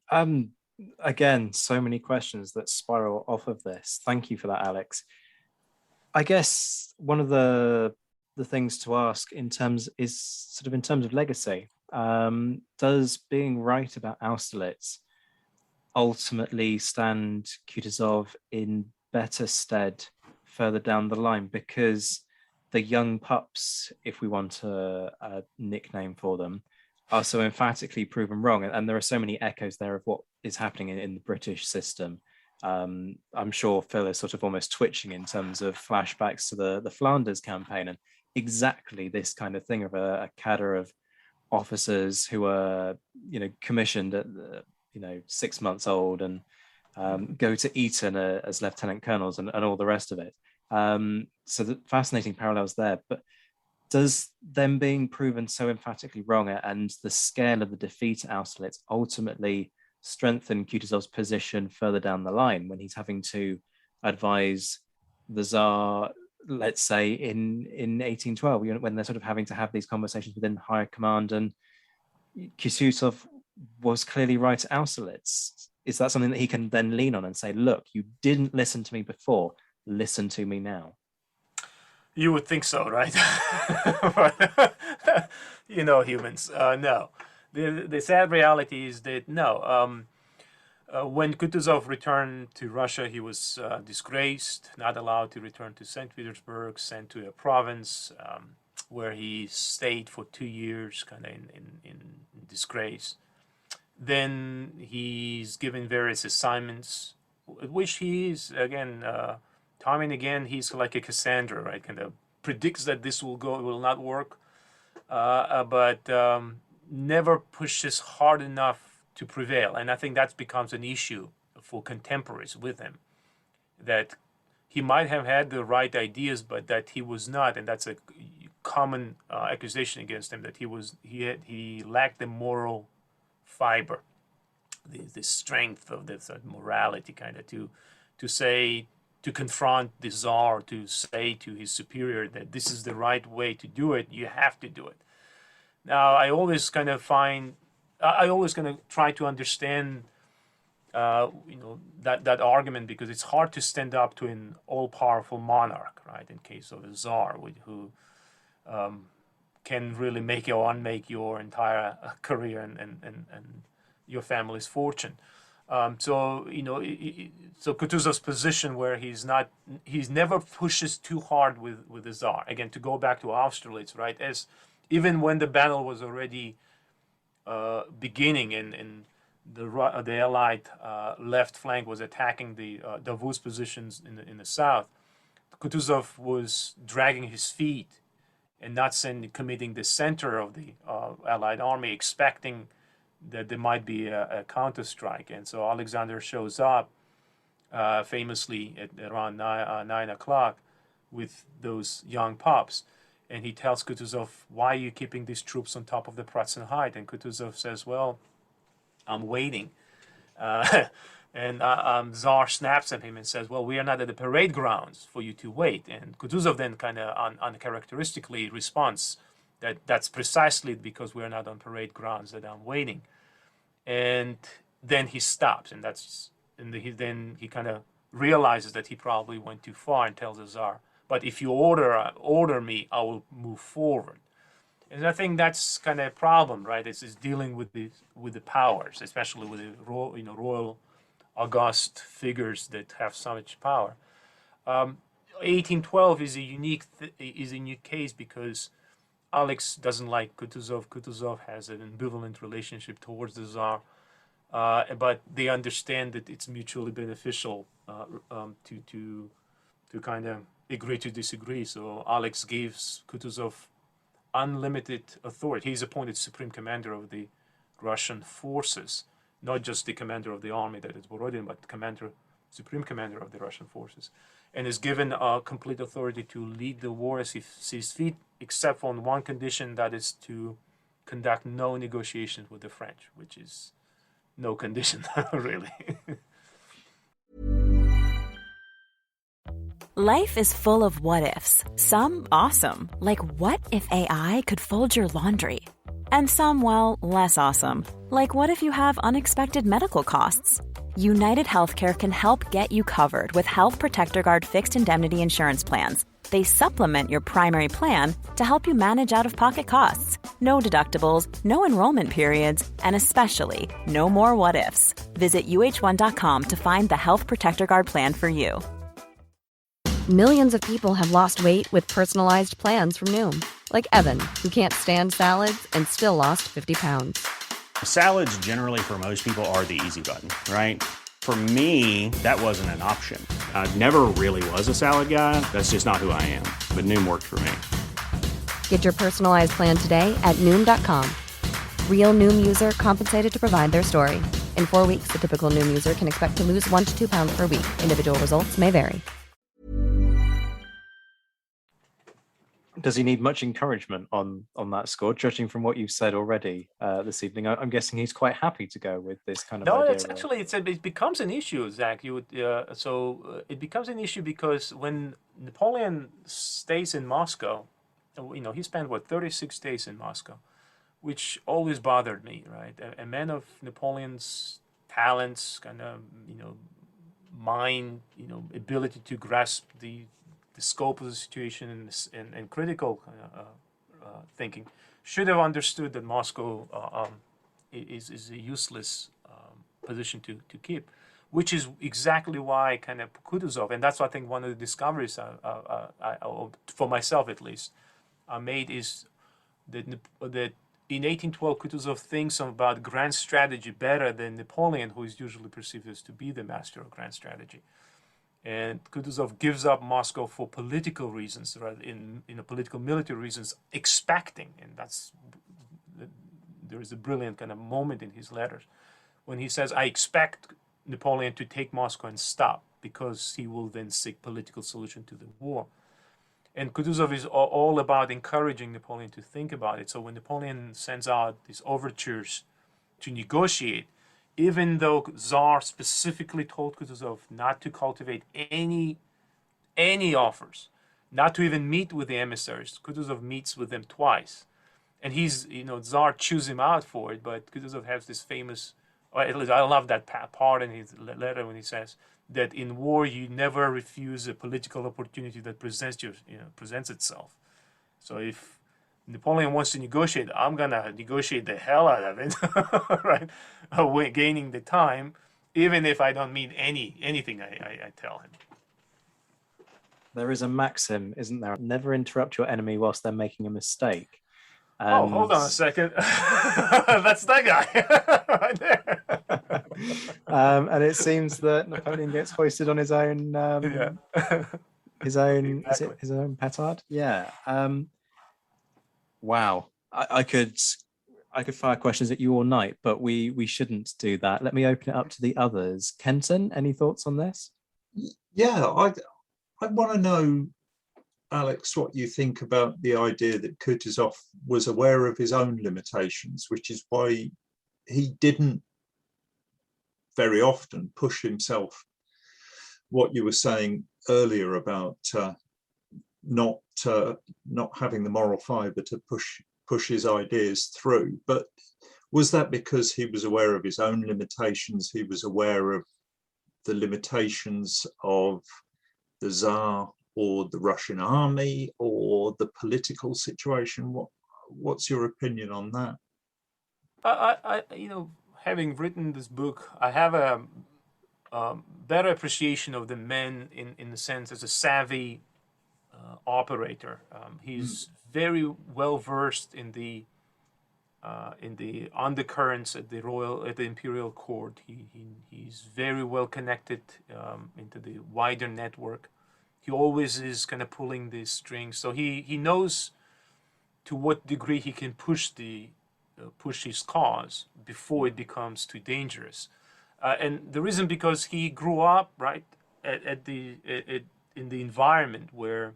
Speaker 6: Again, so many questions that spiral off of this. Thank you for that, Alex. I guess one of the things to ask in terms of legacy, does being right about Austerlitz ultimately stand Kutuzov in better stead further down the line, because the young pups, if we want a nickname for them, are so emphatically proven wrong, and there are so many echoes there of what is happening in the British system. I'm sure Phil is sort of almost twitching in terms of flashbacks to the Flanders campaign, and exactly this kind of thing of a cadre of officers who are, commissioned at 6 months old and go to Eton as lieutenant colonels and all the rest of it. So the fascinating parallels there. But does them being proven so emphatically wrong and the scale of the defeat at Austerlitz ultimately strengthen Kutuzov's position further down the line when he's having to advise the Tsar, let's say in 1812, when they're sort of having to have these conversations within higher command, and Kutuzov was clearly right at Austerlitz? Is that something that he can then lean on and say, look, you didn't listen to me before, listen to me now?
Speaker 7: You would think so, right? Humans. No. The sad reality is that no. When Kutuzov returned to Russia, he was disgraced, not allowed to return to St. Petersburg, sent to a province where he stayed for 2 years, kind of in disgrace. Then he's given various assignments, which he is, again, time and again, he's like a Cassandra, right? Kind of predicts that this will not work, but never pushes hard enough to prevail. And I think that becomes an issue for contemporaries with him, that he might have had the right ideas, but that he was not, and that's a common accusation against him, that he lacked the moral fiber, the strength of the morality, kind of to confront the Tsar, to say to his superior that this is the right way to do it, you have to do it. Now, I always kind of try to understand, that argument, because it's hard to stand up to an all-powerful monarch, right? In case of a Tsar, who can really make or unmake your entire career and your family's fortune. So Kutuzov's position, where he's never pushes too hard with the Tsar. Again, to go back to Austerlitz, right? Even when the battle was already beginning and the Allied left flank was attacking the Davout's positions in the south, Kutuzov was dragging his feet and not committing the center of the Allied army, expecting that there might be a counter-strike. And so Alexander shows up famously at around 9 o'clock with those young pups. And he tells Kutuzov, why are you keeping these troops on top of the Pratzen Height? And Kutuzov says, well, I'm waiting. And Tsar snaps at him and says, well, we are not at the parade grounds for you to wait. And Kutuzov then kind of uncharacteristically responds that that's precisely because we're not on parade grounds that I'm waiting. And then he stops, and he kind of realizes that he probably went too far and tells the Tsar, but if you order me, I will move forward. And I think that's kind of a problem, right? It's dealing with the powers, especially with the royal august figures that have so much power. 1812 is a unique case because Alex doesn't like Kutuzov. Kutuzov has an ambivalent relationship towards the Tsar, but they understand that it's mutually beneficial to kind of agree to disagree. So Alex gives Kutuzov unlimited authority. He's appointed supreme commander of the Russian forces, not just the commander of the army that is Borodin, but supreme commander of the Russian forces, and is given complete authority to lead the war as he sees fit, except on one condition, that is to conduct no negotiations with the French, which is no condition, really.
Speaker 11: Life is full of what-ifs. Some awesome, like what if AI could fold your laundry? And some, well, less awesome, like what if you have unexpected medical costs? United Healthcare can help get you covered with Health Protector Guard fixed indemnity insurance plans. They supplement your primary plan to help you manage out-of-pocket costs. No deductibles, no enrollment periods, and especially no more what-ifs. Visit uh1.com to find the Health Protector Guard plan for you.
Speaker 1: Millions of people have lost weight with personalized plans from Noom, like Evan, who can't stand salads and still lost 50 pounds.
Speaker 2: Salads generally for most people are the easy button, right? For me, that wasn't an option. I never really was a salad guy. That's just not who I am. But Noom worked for me.
Speaker 1: Get your personalized plan today at Noom.com. Real Noom user compensated to provide their story. In 4 weeks, the typical Noom user can expect to lose 1 to 2 pounds per week. Individual results may vary.
Speaker 6: Does he need much encouragement on that score, judging from what you've said already this evening? I'm guessing he's quite happy to go with this kind of idea.
Speaker 7: No, it becomes an issue, Zach. It becomes an issue because when Napoleon stays in Moscow, he spent 36 days in Moscow, which always bothered me, right? A man of Napoleon's talents, kind of mind, ability to grasp the scope of the situation and critical thinking, should have understood that Moscow is a useless position to keep, which is exactly why kind of Kutuzov, and that's I think one of the discoveries I for myself at least, I made is that in 1812 Kutuzov thinks about grand strategy better than Napoleon, who is usually perceived as to be the master of grand strategy. And Kutuzov gives up Moscow for political reasons, rather in political military reasons, expecting, and there is a brilliant kind of moment in his letters when he says, I expect Napoleon to take Moscow and stop, because he will then seek political solution to the war. And Kutuzov is all about encouraging Napoleon to think about it. So when Napoleon sends out these overtures to negotiate, even though Tsar specifically told Kutuzov not to cultivate any offers, not to even meet with the emissaries, Kutuzov meets with them twice. And Tsar chews him out for it, but Kutuzov has this famous, or at least I love that part in his letter when he says that in war you never refuse a political opportunity that presents itself. So if Napoleon wants to negotiate, I'm gonna negotiate the hell out of it, right? Gaining the time, even if I don't mean anything I tell him.
Speaker 6: There is a maxim, isn't there? Never interrupt your enemy whilst they're making a mistake.
Speaker 7: Hold on a second. That's that guy right there.
Speaker 6: And it seems that Napoleon gets hoisted on his own. His own. Exactly. Is it his own petard? Yeah. Wow. I could fire questions at you all night, but we shouldn't do that. Let me open it up to the others. Kenton, any thoughts on this?
Speaker 10: Yeah, I want to know, Alex, what you think about the idea that Kutuzov was aware of his own limitations, which is why he didn't very often push himself. What you were saying earlier about not having the moral fiber to push his ideas through, but was that because he was aware of his own limitations? He was aware of the limitations of the Tsar or the Russian army or the political situation? What's your opinion on that?
Speaker 7: Having written this book, I have a better appreciation of the man in the sense as a savvy operator. He's very well versed in the undercurrents at the imperial court. He's very well connected into the wider network. He always is kind of pulling these strings, so he knows to what degree he can push his cause before it becomes too dangerous. And the reason, because he grew up right in the environment where,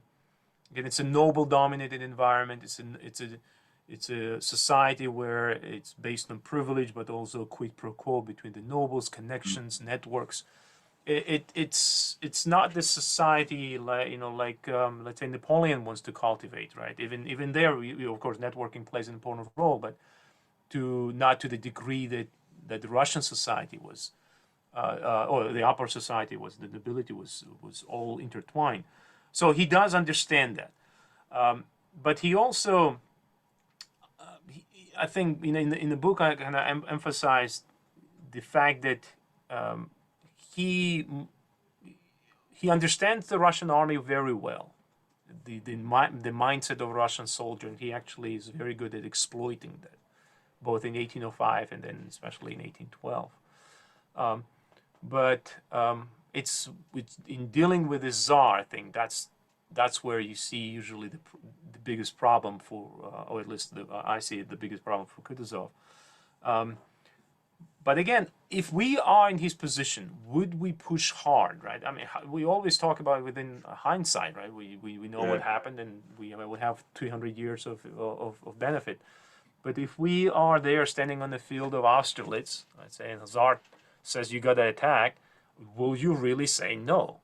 Speaker 7: again, it's a noble-dominated environment. It's a society where it's based on privilege, but also quid pro quo between the nobles, connections, networks. It's not the society like let's say Napoleon wants to cultivate, right? Even there, of course, networking plays an important role, but not to the degree that the Russian society was, or the upper society was, the nobility was all intertwined. So he does understand that, but he also, I think, in the book I kind of emphasized the fact that he understands the Russian army very well, the mindset of a Russian soldier, and he actually is very good at exploiting that, both in 1805 and then especially in 1812. But it's in dealing with the Tsar, I think that's where you see usually the biggest problem for, or at least I see the biggest problem for Kutuzov. But again, if we are in his position, would we push hard, right? I mean, we always talk about it within hindsight, right? We know what happened, and we have 300 years of benefit. But if we are there standing on the field of Austerlitz, let's say, and the Tsar says you got to attack, will you really say no?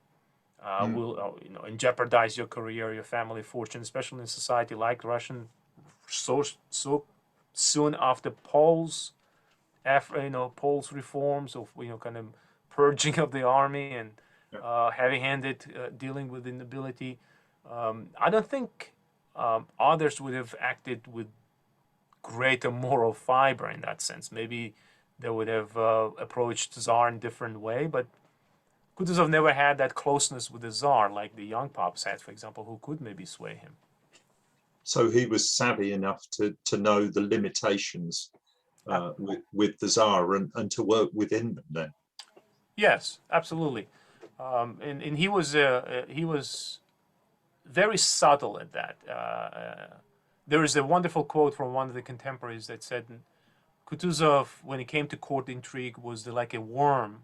Speaker 7: Will and jeopardize your career, your family fortune, especially in a society like Russian, so soon after Poles reforms of kind of purging of the army and heavy-handed dealing with the nobility. I don't think others would have acted with greater moral fiber in that sense. Maybe they would have approached Tsar in a different way, but Kutuzov never had that closeness with the Tsar like the young pops had, for example, who could maybe sway him.
Speaker 10: So he was savvy enough to know the limitations with the Tsar and to work within them then.
Speaker 7: Yes, absolutely. And he was very subtle at that. There is a wonderful quote from one of the contemporaries that said Kutuzov, when it came to court intrigue, was like a worm,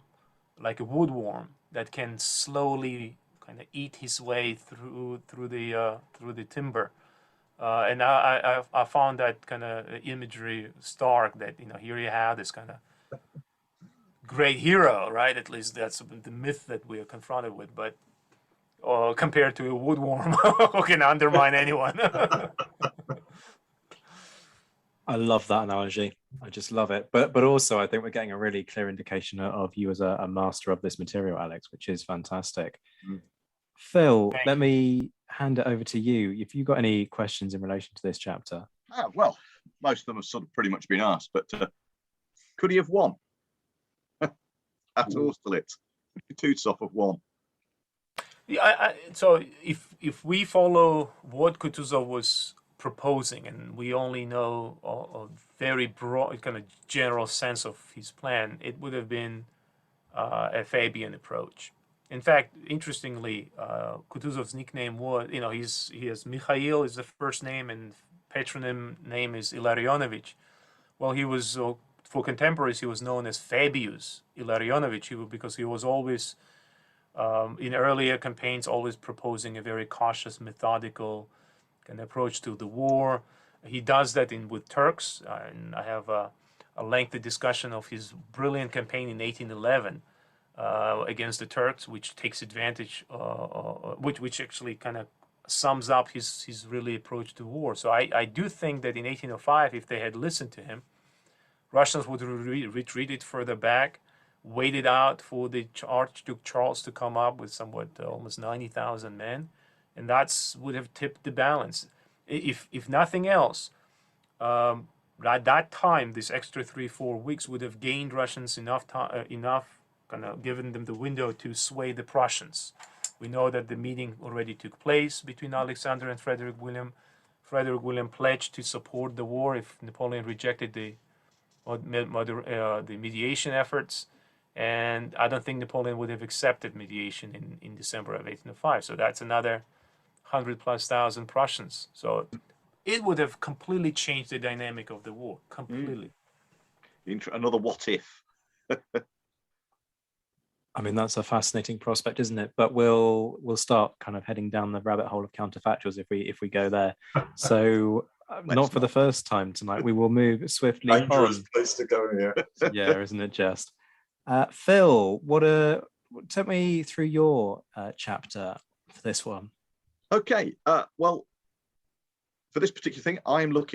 Speaker 7: like a woodworm that can slowly kind of eat his way through the timber. And I found that kind of imagery stark, that here you have this kind of great hero, right? At least that's the myth that we are confronted with, but compared to a woodworm who can undermine anyone.
Speaker 6: I love that analogy. I just love it. But also, I think we're getting a really clear indication of you as a master of this material, Alex, which is fantastic. Phil, let me hand it over to you. If you've got any questions in relation to this chapter.
Speaker 9: Well, most of them have sort of pretty much been asked, but could he have won at Austerlitz? Kutuzov have won.
Speaker 7: Yeah, so if we follow what Kutuzov was proposing, and we only know a very broad, kind of general sense of his plan, it would have been a Fabian approach. In fact, interestingly, Kutuzov's nickname was, he has Mikhail is the first name, and patronym name is Ilarionovich. Well, he was, for contemporaries, he was known as Fabius Ilarionovich, because he was always, in earlier campaigns, always proposing a very cautious, methodical kind of approach to the war. He does that with Turks, and I have a lengthy discussion of his brilliant campaign in 1811 against the Turks, which takes advantage, which actually kind of sums up his really approach to war. So I do think that in 1805, if they had listened to him, Russians would have retreated further back, waited out for the Archduke Charles to come up with somewhat almost 90,000 men, and that's would have tipped the balance. If nothing else, at that time, this extra 3-4 weeks would have gained Russians enough time, enough kind of given them the window to sway the Prussians. We know that the meeting already took place between Alexander and Frederick William. Frederick William pledged to support the war if Napoleon rejected the mediation efforts, and I don't think Napoleon would have accepted mediation in December of 1805. So that's another 100,000+ Prussians. So it would have completely changed the dynamic of the war, completely.
Speaker 9: Another what if.
Speaker 6: I mean, that's a fascinating prospect, isn't it? But we'll start kind of heading down the rabbit hole of counterfactuals if we go there. So not for the first time tonight. We will move swiftly
Speaker 10: Dangerous
Speaker 6: on.
Speaker 10: place to go here.
Speaker 6: Yeah, isn't it just? Phil, take me through your chapter for this one.
Speaker 9: Okay. Well, for this particular thing, I looked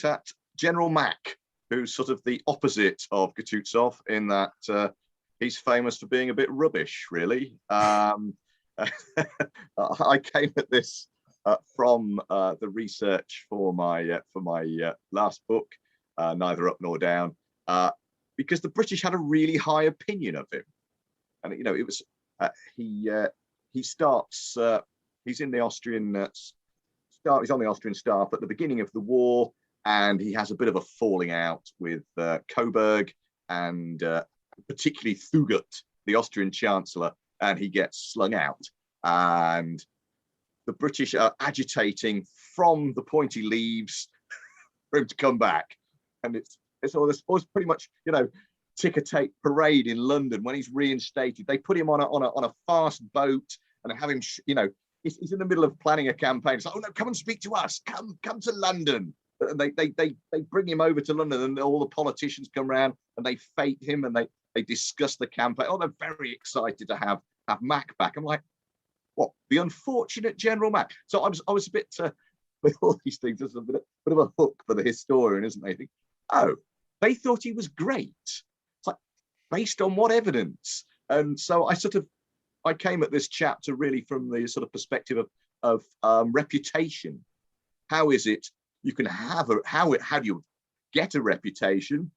Speaker 9: at General Mack, who's sort of the opposite of Kutuzov in that he's famous for being a bit rubbish, really. I came at this from the research for my last book, Neither Up Nor Down, because the British had a really high opinion of him, and it was he starts he's in the Austrian he's on the Austrian staff at the beginning of the war, and he has a bit of a falling out with Coburg and particularly Thugut, the Austrian Chancellor, and he gets slung out. And the British are agitating from the point he leaves for him to come back. And it's always pretty much, ticker tape parade in London when he's reinstated. They put him on a fast boat and have him, he's in the middle of planning a campaign. It's like, oh no, come and speak to us. Come to London. And they bring him over to London, and all the politicians come around and they fete him and they discuss the campaign. Oh, they're very excited to have Mack back. I'm like, what? The unfortunate General Mack. So I was a bit with all these things. There's a bit of a hook for the historian, isn't there? You think, oh, they thought he was great. It's like, based on what evidence? And so I came at this chapter really from the sort of perspective of reputation. How is it you can have how do you get a reputation?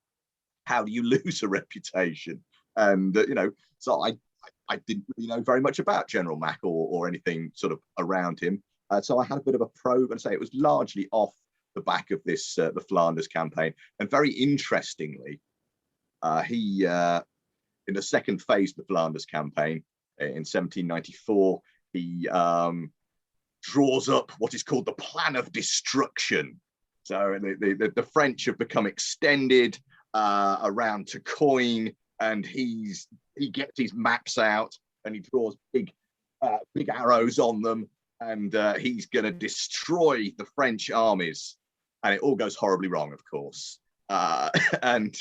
Speaker 9: How do you lose a reputation? And so I didn't really know very much about General Mack or anything sort of around him. So I had a bit of a probe, and say it was largely off the back of this the Flanders campaign. And very interestingly, he in the second phase of the Flanders campaign in 1794, he draws up what is called the Plan of Destruction. So the French have become extended around Tourcoing, and he gets his maps out and he draws big arrows on them, and he's going to destroy the French armies. And it all goes horribly wrong, of course. And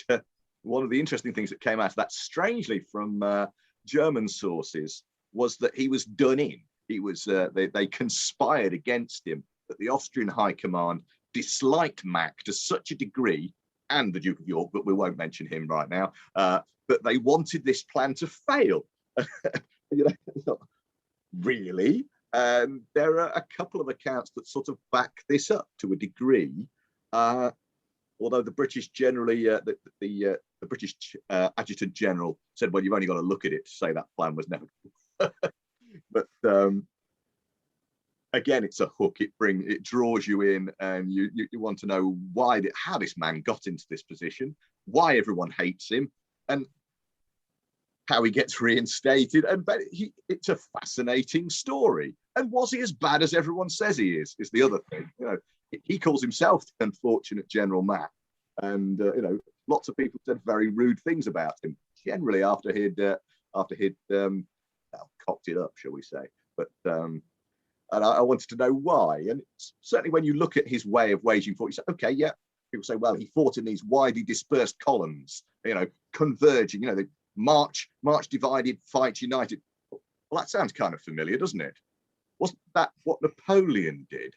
Speaker 9: one of the interesting things that came out of that, strangely from German sources, was that he was done in. He was they conspired against him, that the Austrian High Command disliked Mack to such a degree, and the Duke of York, but we won't mention him right now, but they wanted this plan to fail. Really? And there are a couple of accounts that sort of back this up to a degree. Although the British generally, the British Adjutant General said, well, you've only got to look at it to say that plan was never. But again, it's a hook. It draws you in, and you want to know how this man got into this position, why everyone hates him, and how he gets reinstated. And it's a fascinating story. And was he as bad as everyone says he is the other thing. He calls himself the unfortunate General Mack, and lots of people said very rude things about him. Generally, after he'd cocked it up, shall we say? But and I wanted to know why. And certainly, when you look at his way of waging war, you say, okay, yeah. People say, well, he fought in these widely dispersed columns, converging. They march divided, fight united. Well, that sounds kind of familiar, doesn't it? Wasn't that what Napoleon did?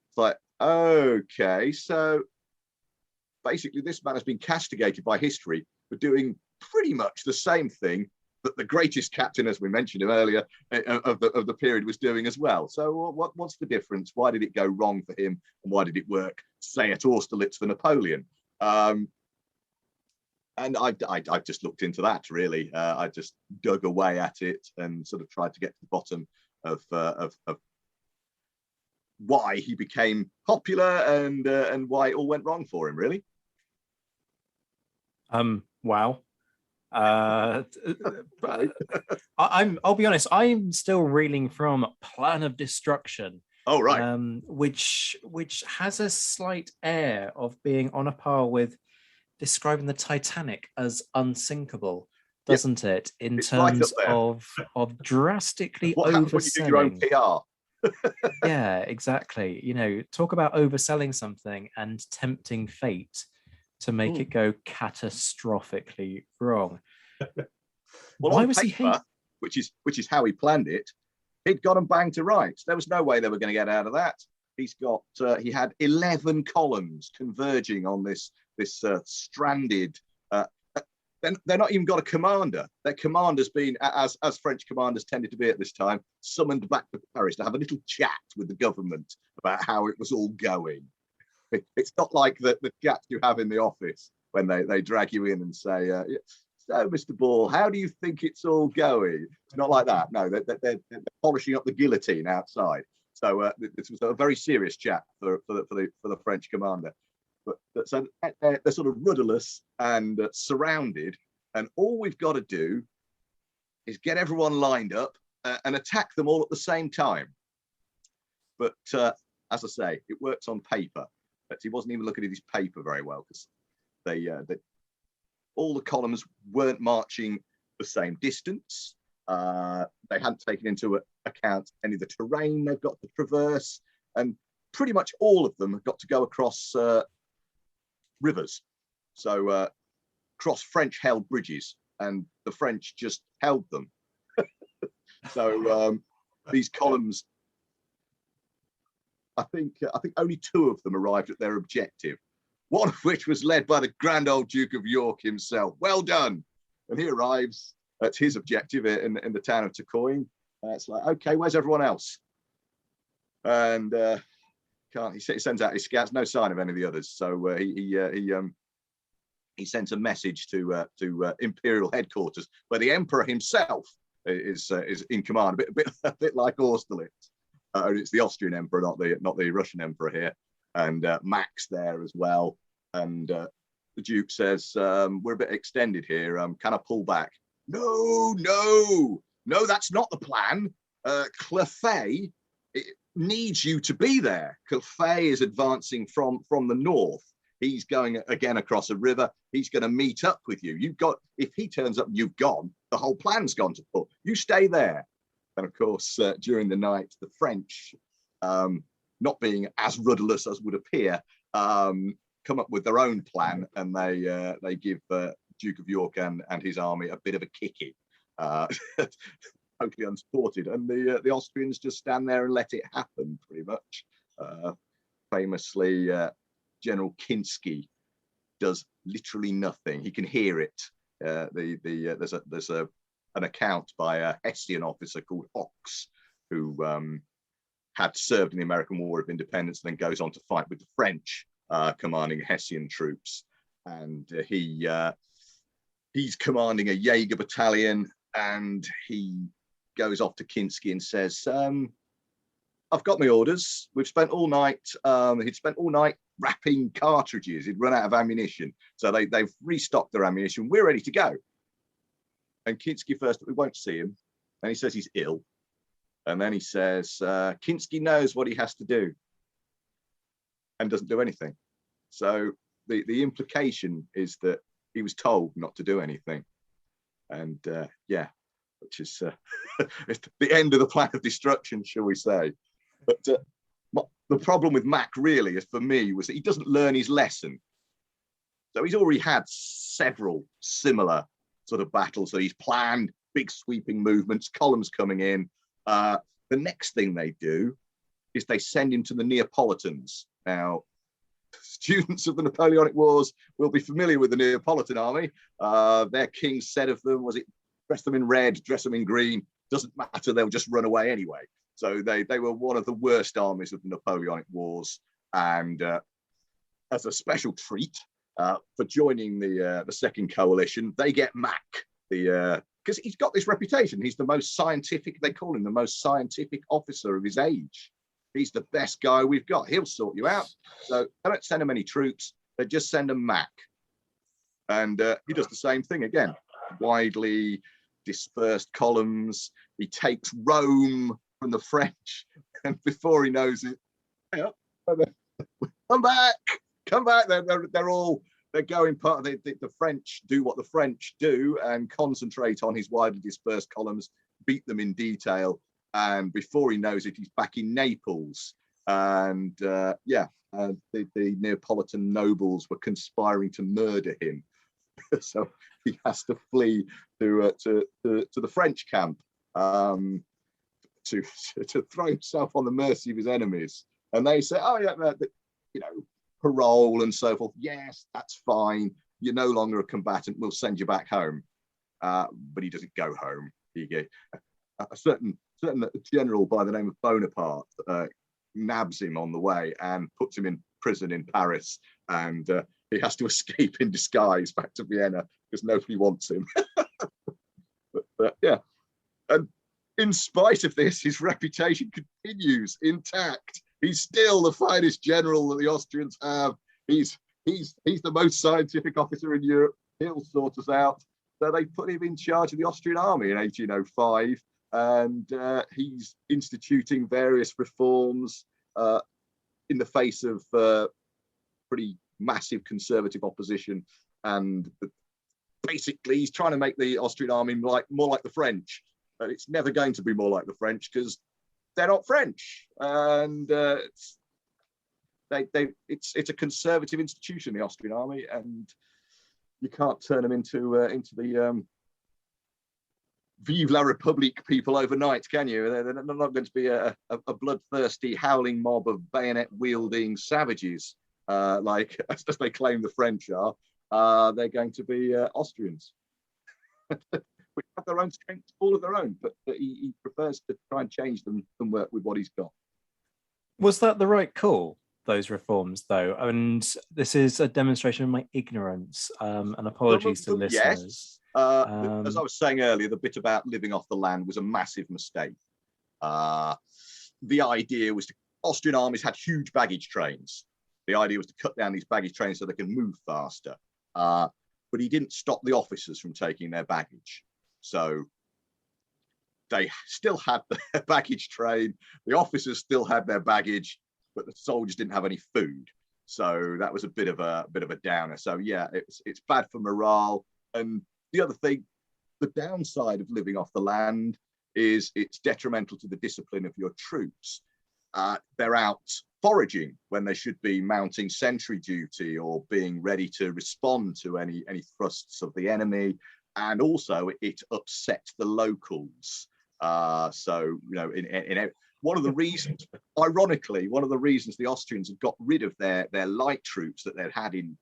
Speaker 9: It's like, okay, so basically this man has been castigated by history for doing pretty much the same thing that the greatest captain, as we mentioned him earlier, of the period was doing as well. So what's the difference? Why did it go wrong for him, and why did it work, say, at Austerlitz for Napoleon? And I just looked into that, really. I just dug away at it and sort of tried to get to the bottom of why he became popular and why it all went wrong for him, really.
Speaker 6: Wow. I'll be honest, I'm still reeling from Plan of Destruction.
Speaker 9: Oh, right.
Speaker 6: Which has a slight air of being on a par with describing the Titanic as unsinkable, doesn't it? In
Speaker 9: it's
Speaker 6: terms
Speaker 9: right
Speaker 6: of drastically
Speaker 9: what happens when you do your own PR?
Speaker 6: Yeah, exactly. You know, talk about overselling something and tempting fate to make it go catastrophically wrong.
Speaker 9: Well,
Speaker 6: why
Speaker 9: on
Speaker 6: was
Speaker 9: paper, which is how he planned it, he'd got them banged to rights. There was no way they were going to get out of that. He had 11 columns converging on this stranded. They're not even got a commander. Their commander's been, as French commanders tended to be at this time, summoned back to Paris to have a little chat with the government about how it was all going. It's not like the chats you have in the office when they drag you in and say, so, Mr. Ball, how do you think it's all going? It's not like that. No, they're polishing up the guillotine outside. So this was a very serious chat for the French commander. But so they're sort of rudderless and surrounded, and all we've got to do is get everyone lined up and attack them all at the same time. But as I say, it works on paper. But he wasn't even looking at his paper very well, because all the columns weren't marching the same distance. They hadn't taken into account any of the terrain they've got to traverse, and pretty much all of them have got to go across rivers. So cross French-held bridges, and the French just held them. So these columns, I think only 2 of them arrived at their objective, one of which was led by the grand old Duke of York himself. Well done. And he arrives at his objective in the town of Tourcoing. It's like, okay, where's everyone else? And he sends out his scouts, no sign of any of the others. So he sends a message to Imperial headquarters, where the Emperor himself is in command, a bit like Austerlitz. It's the Austrian Emperor, not the Russian Emperor here, and Max there as well. And the Duke says, "We're a bit extended here. Can I pull back?" No, that's not the plan. Clefairy needs you to be there. Clefairy is advancing from the north. He's going again across a river. He's going to meet up with you. If he turns up and you've gone, the whole plan's gone to pot. You stay there. And of course, during the night, the French, not being as rudderless as would appear, come up with their own plan, and they give Duke of York and his army a bit of a kicking, totally unsupported. And the Austrians just stand there and let it happen, pretty much. Famously, General Kinski does literally nothing. He can hear it. There's an account by a Hessian officer called Ox, who had served in the American War of Independence and then goes on to fight with the French, commanding Hessian troops. And he's commanding a Jaeger battalion, and he goes off to Kinski and says, I've got my orders. We've spent all night, he'd spent all night wrapping cartridges. He'd run out of ammunition. So they've restocked their ammunition. We're ready to go. And Kinski first, we won't see him. And he says he's ill. And then he says, Kinski knows what he has to do and doesn't do anything. So the implication is that he was told not to do anything. And which is it's the end of the plan of destruction, shall we say. But the problem with Mac really, for me, was that he doesn't learn his lesson. So he's already had several similar sort of battles. So he's planned big sweeping movements, columns coming in. The next thing they do is they send him to the Neapolitans. Now, students of the Napoleonic Wars will be familiar with the Neapolitan army. Their king said of them, was it dress them in red, dress them in green, doesn't matter, they'll just run away anyway. So they were one of the worst armies of the Napoleonic Wars. And as a special treat for joining the Second Coalition, they get Mac, because he's got this reputation. He's the most scientific, they call him the most scientific officer of his age. He's the best guy we've got. He'll sort you out. So they don't send him any troops. They just send him Mac. And he does the same thing again. Widely dispersed columns. He takes Rome from the French. And before he knows it, come back. They're going part of the French do what the French do and concentrate on his widely dispersed columns, beat them in detail. And before he knows it, he's back in Naples. And the Neapolitan nobles were conspiring to murder him. So he has to flee to the French camp to throw himself on the mercy of his enemies. And they say, oh, yeah, parole and so forth. Yes, that's fine. You're no longer a combatant. We'll send you back home. But he doesn't go home. A certain general by the name of Bonaparte nabs him on the way and puts him in prison in Paris. And he has to escape in disguise back to Vienna because nobody wants him. but yeah. And in spite of this, his reputation continues intact. He's still the finest general that the Austrians have. He's the most scientific officer in Europe. He'll sort us out. So they put him in charge of the Austrian army in 1805, and he's instituting various reforms in the face of pretty massive conservative opposition. And basically, he's trying to make the Austrian army more like the French. But it's never going to be more like the French because they're not French, and it's a conservative institution, the Austrian army, and you can't turn them into the Vive la République people overnight, can you? They're not going to be a bloodthirsty, howling mob of bayonet-wielding savages like as they claim the French are. They're going to be Austrians. Which have their own strengths, all of their own, but he prefers to try and change them and work with what he's got.
Speaker 6: Was that the right call, those reforms, though? And this is a demonstration of my ignorance, and apologies to listeners.
Speaker 9: Yes. As I was saying earlier, the bit about living off the land was a massive mistake. The idea was Austrian armies had huge baggage trains. The idea was to cut down these baggage trains so they can move faster. But he didn't stop the officers from taking their baggage. So they still had their baggage train. The officers still had their baggage, but the soldiers didn't have any food. So that was a bit of a downer. So yeah, it's bad for morale. And the other thing, the downside of living off the land is it's detrimental to the discipline of your troops. They're out foraging when they should be mounting sentry duty or being ready to respond to any thrusts of the enemy. And also it upsets the locals. So, in one of the reasons, ironically, the Austrians had got rid of their light troops that they'd had in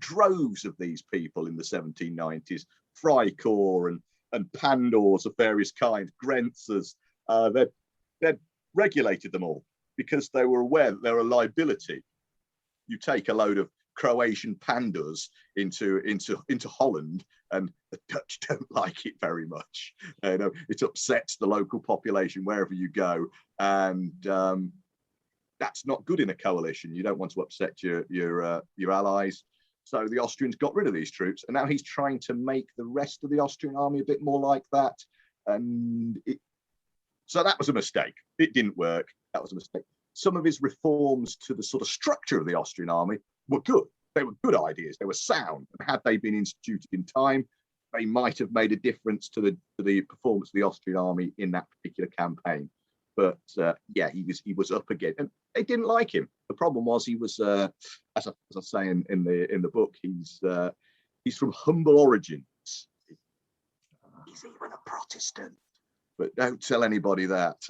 Speaker 9: droves of these people in the 1790s, Freikorps and Pandors of various kinds, Grenzers. They'd regulated them all because they were aware that they're a liability. You take a load of Croatian Pandors into Holland, and the Dutch don't like it very much. It upsets the local population wherever you go, and that's not good in a coalition. You don't want to upset your allies. So the Austrians got rid of these troops, and now he's trying to make the rest of the Austrian army a bit more like that. And so that was a mistake. It didn't work. That was a mistake. Some of his reforms to the sort of structure of the Austrian army were good. They were good ideas. They were sound. And had they been instituted in time, they might have made a difference to the performance of the Austrian army in that particular campaign. But he was up again, and they didn't like him. The problem was he was, as I say in the book, he's from humble origins. He's even a Protestant, but don't tell anybody that.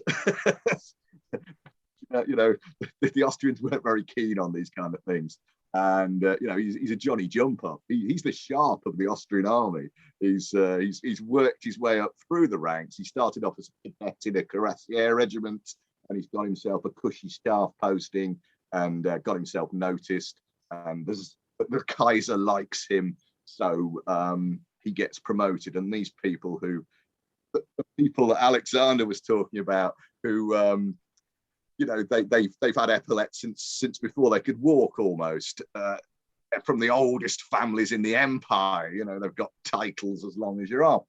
Speaker 9: The Austrians weren't very keen on these kind of things. And he's a Johnny Jump Up. He's the sharp of the Austrian army. He's worked his way up through the ranks. He started off as a cadet in a cuirassier regiment, and he's got himself a cushy staff posting and got himself noticed. And the Kaiser likes him, so he gets promoted. And these people the people that Alexander was talking about, who they've had epaulets since before they could walk, almost. From the oldest families in the empire, they've got titles as long as your arm.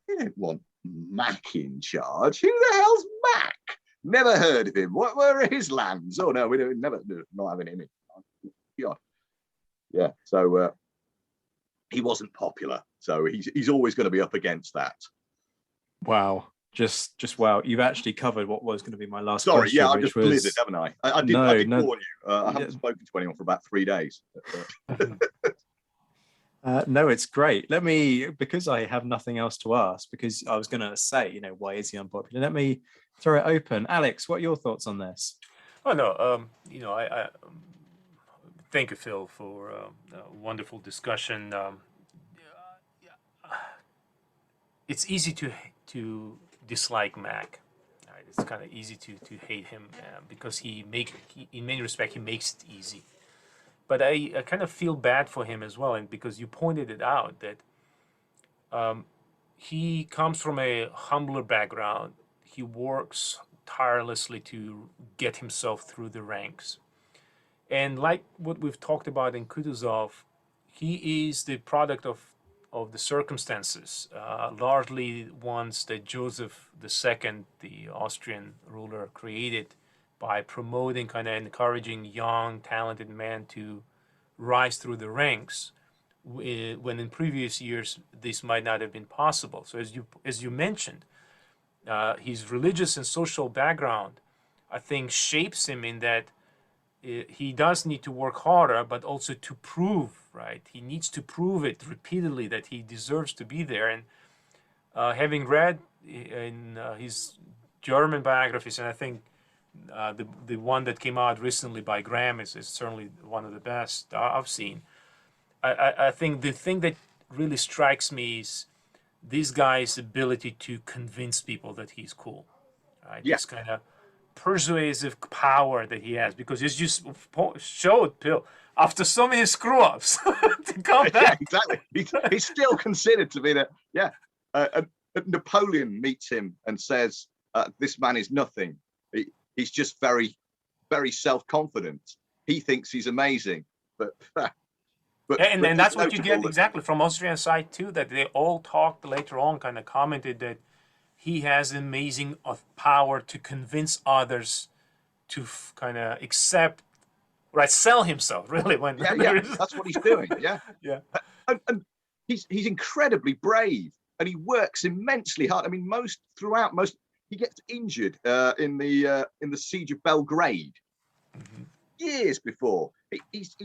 Speaker 9: You don't want Mac in charge. Who the hell's Mac? Never heard of him. Where are his lands? Oh no, we don't never not having him in. God. Yeah, so he wasn't popular, so he's always going to be up against that.
Speaker 6: Wow. Just wow, you've actually covered what was going to be my last
Speaker 9: Sorry,
Speaker 6: question.
Speaker 9: yeah, I just blizzard, haven't I? I did warn you. I haven't spoken to anyone for about 3 days.
Speaker 6: No, it's great. Let me, because I have nothing else to ask, because I was going to say, why is he unpopular? Let me throw it open. Alex, what are your thoughts on this?
Speaker 7: Oh no, I thank you, Phil, for a wonderful discussion. It's easy to dislike Mac. Right? It's kind of easy to hate him because in many respects he makes it easy. But I kind of feel bad for him as well, and because you pointed it out that he comes from a humbler background. He works tirelessly to get himself through the ranks, and like what we've talked about in Kutuzov, he is the product of the circumstances, largely ones that Joseph II, the Austrian ruler, created by promoting, kind of encouraging young, talented men to rise through the ranks, when in previous years this might not have been possible. So as you mentioned, his religious and social background, I think, shapes him in that he does need to work harder, but also to prove, right? He needs to prove it repeatedly that he deserves to be there. And having read in his German biographies, and I think the one that came out recently by Graham is certainly one of the best I've seen. I think the thing that really strikes me is this guy's ability to convince people that he's cool. Right?
Speaker 9: Yeah.
Speaker 7: This kind of persuasive power that he has, because he's just showed Bill after so many screw-ups to come back.
Speaker 9: Yeah, exactly. He's still considered to be Napoleon meets him and says, this man is nothing. He's just very, very self-confident. He thinks he's amazing, but
Speaker 7: that's what you get exactly from Austrian side too, that they all talked later on, kind of commented that he has amazing power to convince others to kind of accept, right, sell himself, really.
Speaker 9: That's what he's doing. Yeah.
Speaker 7: Yeah.
Speaker 9: And he's incredibly brave, and he works immensely hard. I mean, he gets injured in the siege of Belgrade years before. He's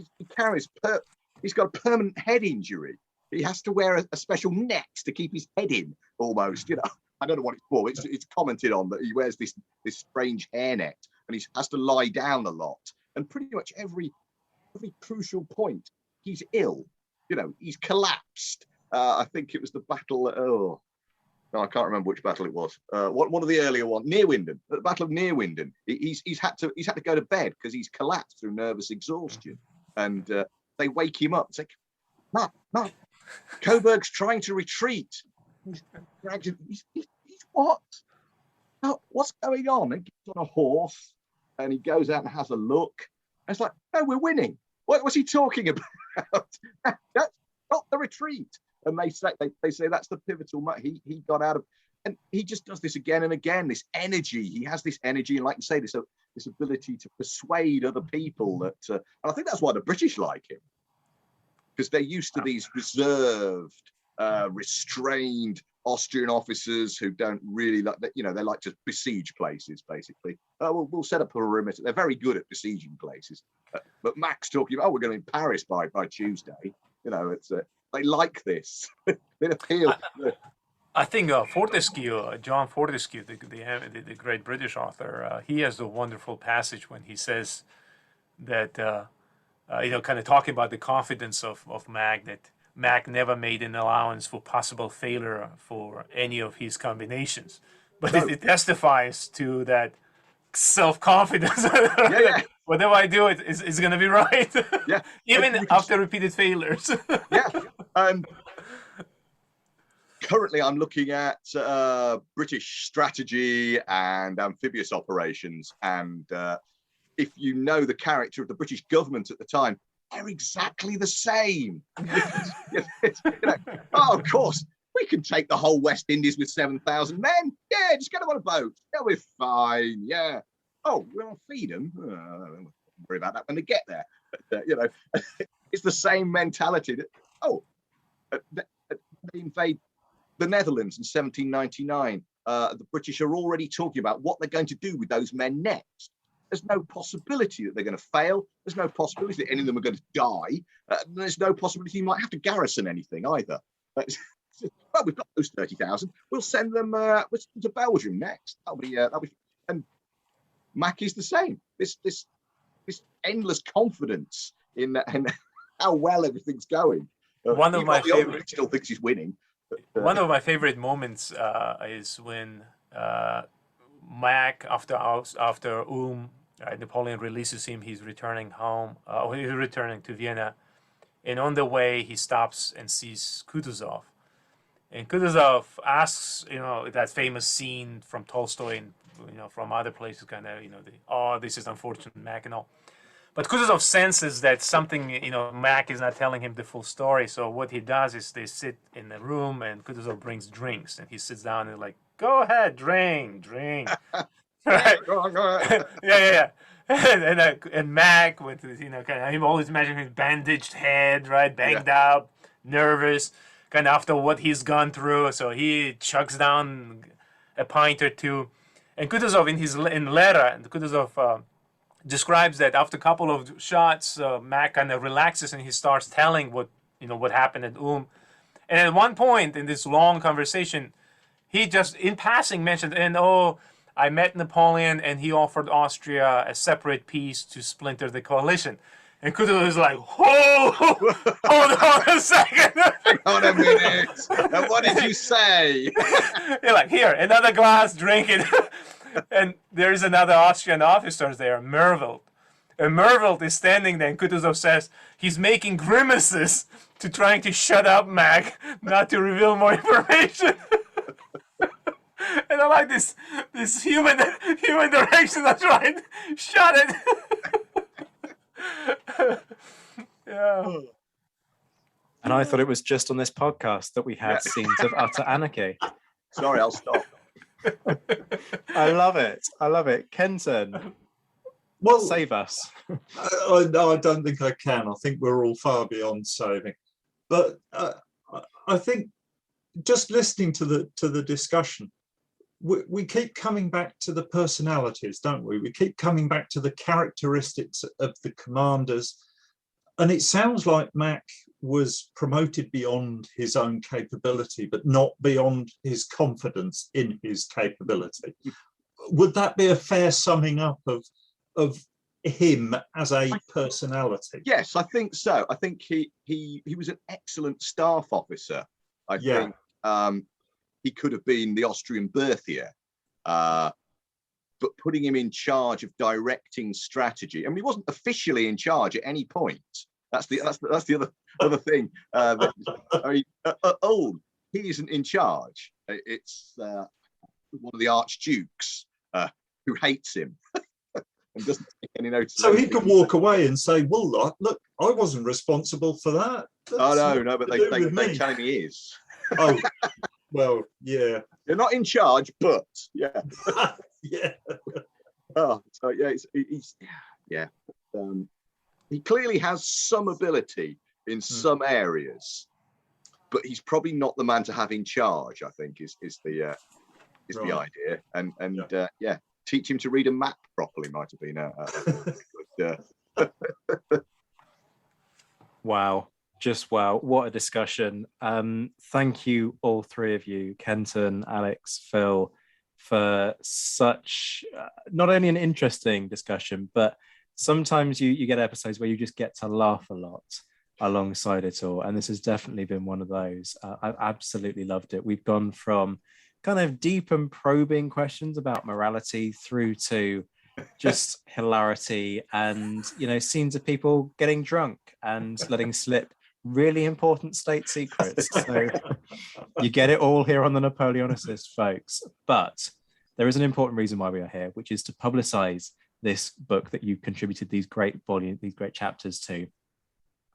Speaker 9: got a permanent head injury. He has to wear a special net to keep his head in, almost. I don't know what it's for. It's commented on that he wears this strange hairnet, and he has to lie down a lot. And pretty much every crucial point, he's ill. He's collapsed. I think it was the battle. Oh, no, I can't remember which battle it was. One of the earlier ones, Neerwinden. The Battle of Neerwinden. He's had to go to bed because he's collapsed through nervous exhaustion. And they wake him up. It's like, Matt, Coburg's trying to retreat. He's what? What's going on? And he gets on a horse and he goes out and has a look. And it's like, no, we're winning. What was he talking about? That's not the retreat. And they say that's the pivotal moment. He got out of, and he just does this again and again. This energy, he has this energy, and like you say, this ability to persuade other people that. And I think that's why the British like him, because they're used to these reserved, restrained Austrian officers who don't really like that. They like to besiege places. Basically, we'll set up a perimeter. They're very good at besieging places. But Mac's talking about, we're going to be in Paris by Tuesday. It's they like this. It appeals.
Speaker 7: I think Fortescue, John Fortescue, the great British author, he has a wonderful passage when he says that kind of talking about the confidence of Mac, that Mac never made an allowance for possible failure for any of his combinations. But it testifies to that self-confidence.
Speaker 9: Yeah.
Speaker 7: Whatever I do, it's going to be right.
Speaker 9: Yeah.
Speaker 7: Even after repeated failures.
Speaker 9: Yeah. Currently, I'm looking at British strategy and amphibious operations. And if you know the character of the British government at the time, they're exactly the same. Oh, of course, we can take the whole West Indies with 7,000 men. Yeah, just get them on a boat. Yeah, we're fine. Yeah. Oh, we'll feed them. Don't worry about that when they get there. But, it's the same mentality that, they invade the Netherlands in 1799. The British are already talking about what they're going to do with those men next. There's no possibility that they're going to fail. There's no possibility that any of them are going to die. There's no possibility you might have to garrison anything either. Well, we've got those 30,000. We'll send them to Belgium next. That'll be. And Mac is the same. This endless confidence in how well everything's going.
Speaker 7: One of my favorite.
Speaker 9: Still thinks he's winning.
Speaker 7: One of my favorite moments is when Mac, after Napoleon releases him, he's returning home. He's returning to Vienna, and on the way he stops and sees Kutuzov. And Kutuzov asks, that famous scene from Tolstoy and from other places, kind of, this is unfortunate, Mac and all. But Kutuzov senses that something, Mac is not telling him the full story. So what he does is they sit in the room and Kutuzov brings drinks and he sits down and like, go ahead, drink. Right? yeah. And Mac with his, kind of, I'm always imagining his bandaged head, right, banged up, nervous, kind of after what he's gone through. So he chugs down a pint or two, and Kutuzov in letter, and Kutuzov describes that after a couple of shots, Mac kind of relaxes and he starts telling what happened at And at one point in this long conversation, he just in passing mentioned, I met Napoleon and he offered Austria a separate peace to splinter the coalition. And Kutuzov was like, hold on a second.
Speaker 9: Hang on a minute. And what did you say?
Speaker 7: You're like, here, another glass, drink it. And there is another Austrian officer there, Mervelt. And Mervelt is standing there, and Kutuzov says he's making grimaces to trying to shut up Mac, not to reveal more information. And I like this human direction. That's right. Shut it. Yeah.
Speaker 6: And I thought it was just on this podcast that we had scenes of utter anarchy.
Speaker 9: Sorry, I'll stop.
Speaker 6: I love it. Kenton, save us.
Speaker 10: I don't think I can. I think we're all far beyond saving. But I think just listening to the discussion, we keep coming back to the personalities, don't we? We keep coming back to the characteristics of the commanders. And it sounds like Mac was promoted beyond his own capability, but not beyond his confidence in his capability. Would that be a fair summing up of him as a personality?
Speaker 9: Yes, I think so. I think he was an excellent staff officer. I think he could have been the Austrian Berthier, but putting him in charge of directing strategy. I mean, he wasn't officially in charge at any point. That's the other thing. He isn't in charge. It's one of the archdukes who hates him and doesn't take any notice.
Speaker 10: So he can walk away and say, "Well, look, I wasn't responsible for that."
Speaker 9: No, but they tell him he is.
Speaker 10: Oh, well, yeah.
Speaker 9: You're not in charge, but yeah.
Speaker 10: Yeah.
Speaker 9: Oh, so he clearly has some ability in some areas, but he's probably not the man to have in charge. I think is the idea, and teach him to read a map properly might have been
Speaker 6: Wow. Just wow. What a discussion. Thank you, all three of you, Kenton, Alex, Phil, for such not only an interesting discussion, but sometimes you get episodes where you just get to laugh a lot alongside it all, and this has definitely been one of those. I've absolutely loved it. We've gone from kind of deep and probing questions about morality through to just hilarity and, you know, scenes of people getting drunk and letting slip really important state secrets. So you get it all here on the Napoleonicist, folks. But there is an important reason why we are here, which is to publicize this book that you contributed these great volumes, these great chapters to.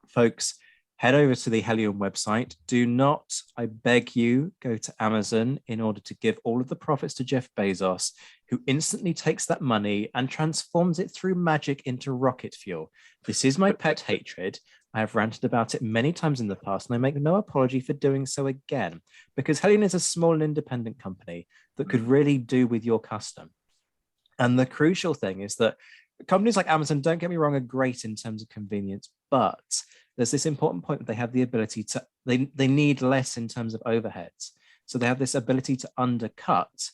Speaker 6: Folks, head over to the Helion website. Do not, I beg you, go to Amazon in order to give all of the profits to Jeff Bezos, who instantly takes that money and transforms it through magic into rocket fuel. This is my pet hatred. I have ranted about it many times in the past, and I make no apology for doing so again, because Helion is a small and independent company that could really do with your custom. And the crucial thing is that companies like Amazon, don't get me wrong, are great in terms of convenience, but there's this important point that they have the ability to, they need less in terms of overheads. So they have this ability to undercut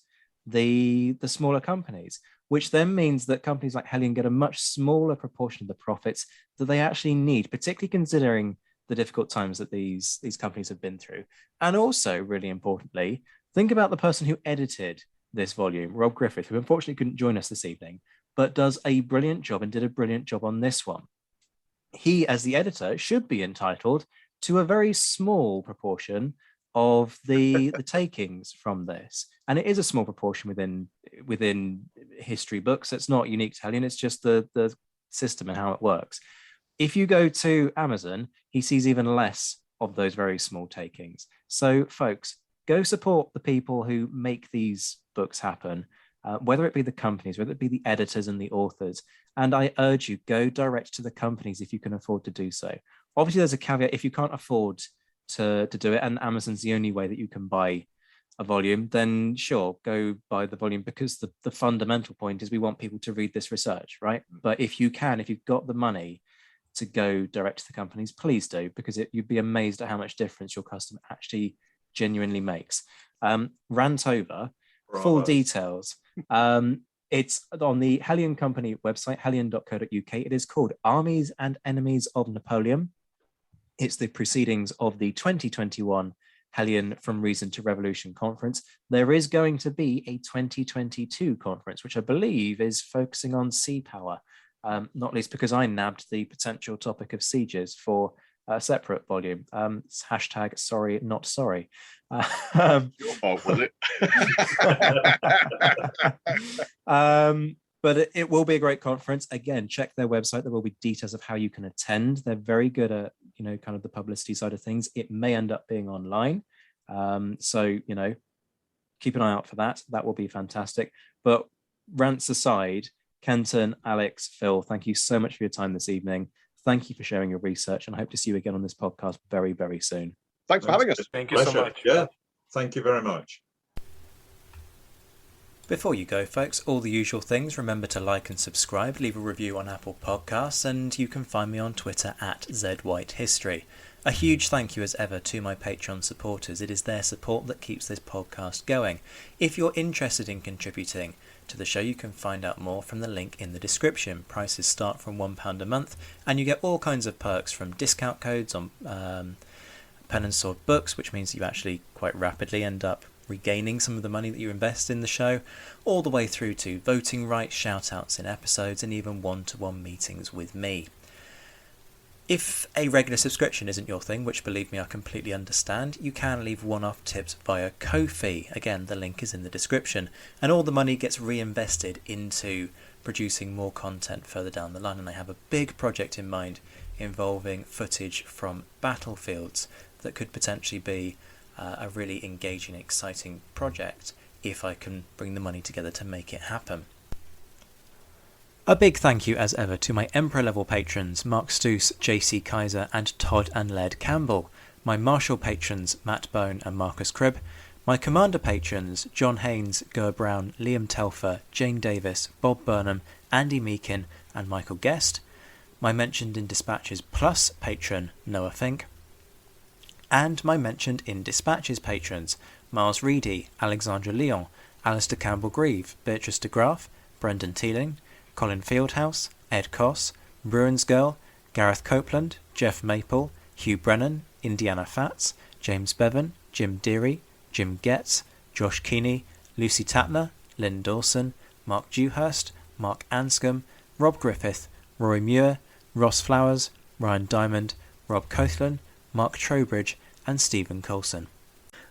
Speaker 6: the smaller companies, which then means that companies like Helion get a much smaller proportion of the profits that they actually need, particularly considering the difficult times that these companies have been through. And also, really importantly, think about the person who edited this volume, Rob Griffith, who unfortunately couldn't join us this evening, but does a brilliant job and did a brilliant job on this one. He, as the editor, should be entitled to a very small proportion of the takings from this. And it is a small proportion within history books. It's not unique to Helion, it's just the system and how it works. If you go to Amazon, he sees even less of those very small takings. So folks, go support the people who make these books happen, whether it be the companies, whether it be the editors and the authors. And I urge you, go direct to the companies if you can afford to do so. Obviously, there's a caveat. If you can't afford to do it, and Amazon's the only way that you can buy a volume, then sure, go buy the volume, because the fundamental point is we want people to read this research, right? But if you can, if you've got the money to go direct to the companies, please do, because you'd be amazed at how much difference your custom actually genuinely makes. Rant over, full details. It's on the Helion Company website, helion.co.uk. It is called Armies and Enemies of Napoleon. It's the proceedings of the 2021 Helion From Reason to Revolution conference. There is going to be a 2022 conference, which I believe is focusing on sea power, not least because I nabbed the potential topic of sieges for a separate volume. It's hashtag sorry, not sorry.
Speaker 9: Your fault, was
Speaker 6: it? But it will be a great conference. Again, check their website. There will be details of how you can attend. They're very good at, you know, kind of the publicity side of things. It may end up being online. So, you know, keep an eye out for that. That will be fantastic. But rants aside, Kenton, Alex, Phil, thank you so much for your time this evening. Thank you for sharing your research, and I hope to see you again on this podcast very, very soon.
Speaker 9: Thanks for having us.
Speaker 7: Thank you so much.
Speaker 10: Yeah, thank you very much.
Speaker 6: Before you go, folks, all the usual things. Remember to like and subscribe, leave a review on Apple Podcasts, and you can find me on Twitter at ZWhiteHistory. A huge thank you as ever to my Patreon supporters. It is their support that keeps this podcast going. If you're interested in contributing to the show, you can find out more from the link in the description. Prices start from £1 a month, and you get all kinds of perks, from discount codes on Pen and Sword books, which means you actually quite rapidly end up regaining some of the money that you invest in the show, all the way through to voting rights, shout-outs in episodes, and even one-to-one meetings with me. If a regular subscription isn't your thing, which believe me I completely understand, you can leave one-off tips via Ko-fi. Again, the link is in the description, and all the money gets reinvested into producing more content further down the line. And I have a big project in mind involving footage from battlefields that could potentially be a really engaging, exciting project if I can bring the money together to make it happen. A big thank you as ever to my Emperor level patrons Mark Stoos, JC Kaiser and Todd and Led Campbell, my Marshal patrons Matt Bone and Marcus Cribb, my Commander patrons John Haynes, Ger Brown, Liam Telfer, Jane Davis, Bob Burnham, Andy Meakin and Michael Guest, my Mentioned in Dispatches Plus patron Noah Fink, and my Mentioned in Dispatches patrons Miles Reedy, Alexandra Leon, Alistair Campbell-Grieve, Beatrice de Graaf, Brendan Teeling, Colin Fieldhouse, Ed Koss, Bruins Girl, Gareth Copeland, Jeff Maple, Hugh Brennan, Indiana Fats, James Bevan, Jim Deary, Jim Getz, Josh Keeney, Lucy Tapner, Lynn Dawson, Mark Dewhurst, Mark Anscombe, Rob Griffith, Roy Muir, Ross Flowers, Ryan Diamond, Rob Cothlan, Mark Trowbridge, and Stephen Coulson.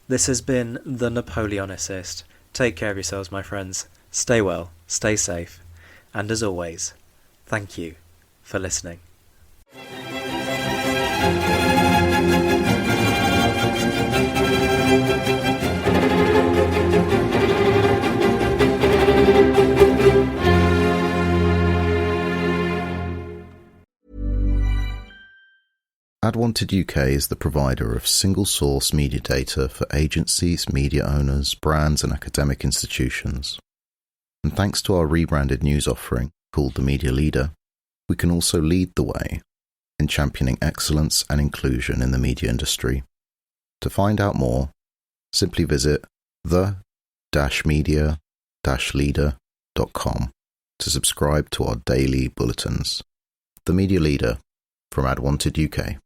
Speaker 6: This has been The Napoleonicist. Take care of yourselves, my friends. Stay well, stay safe, and as always, thank you for listening.
Speaker 12: AdWanted UK is the provider of single-source media data for agencies, media owners, brands and academic institutions. And thanks to our rebranded news offering, called The Media Leader, we can also lead the way in championing excellence and inclusion in the media industry. To find out more, simply visit the-media-leader.com to subscribe to our daily bulletins. The Media Leader from AdWanted UK.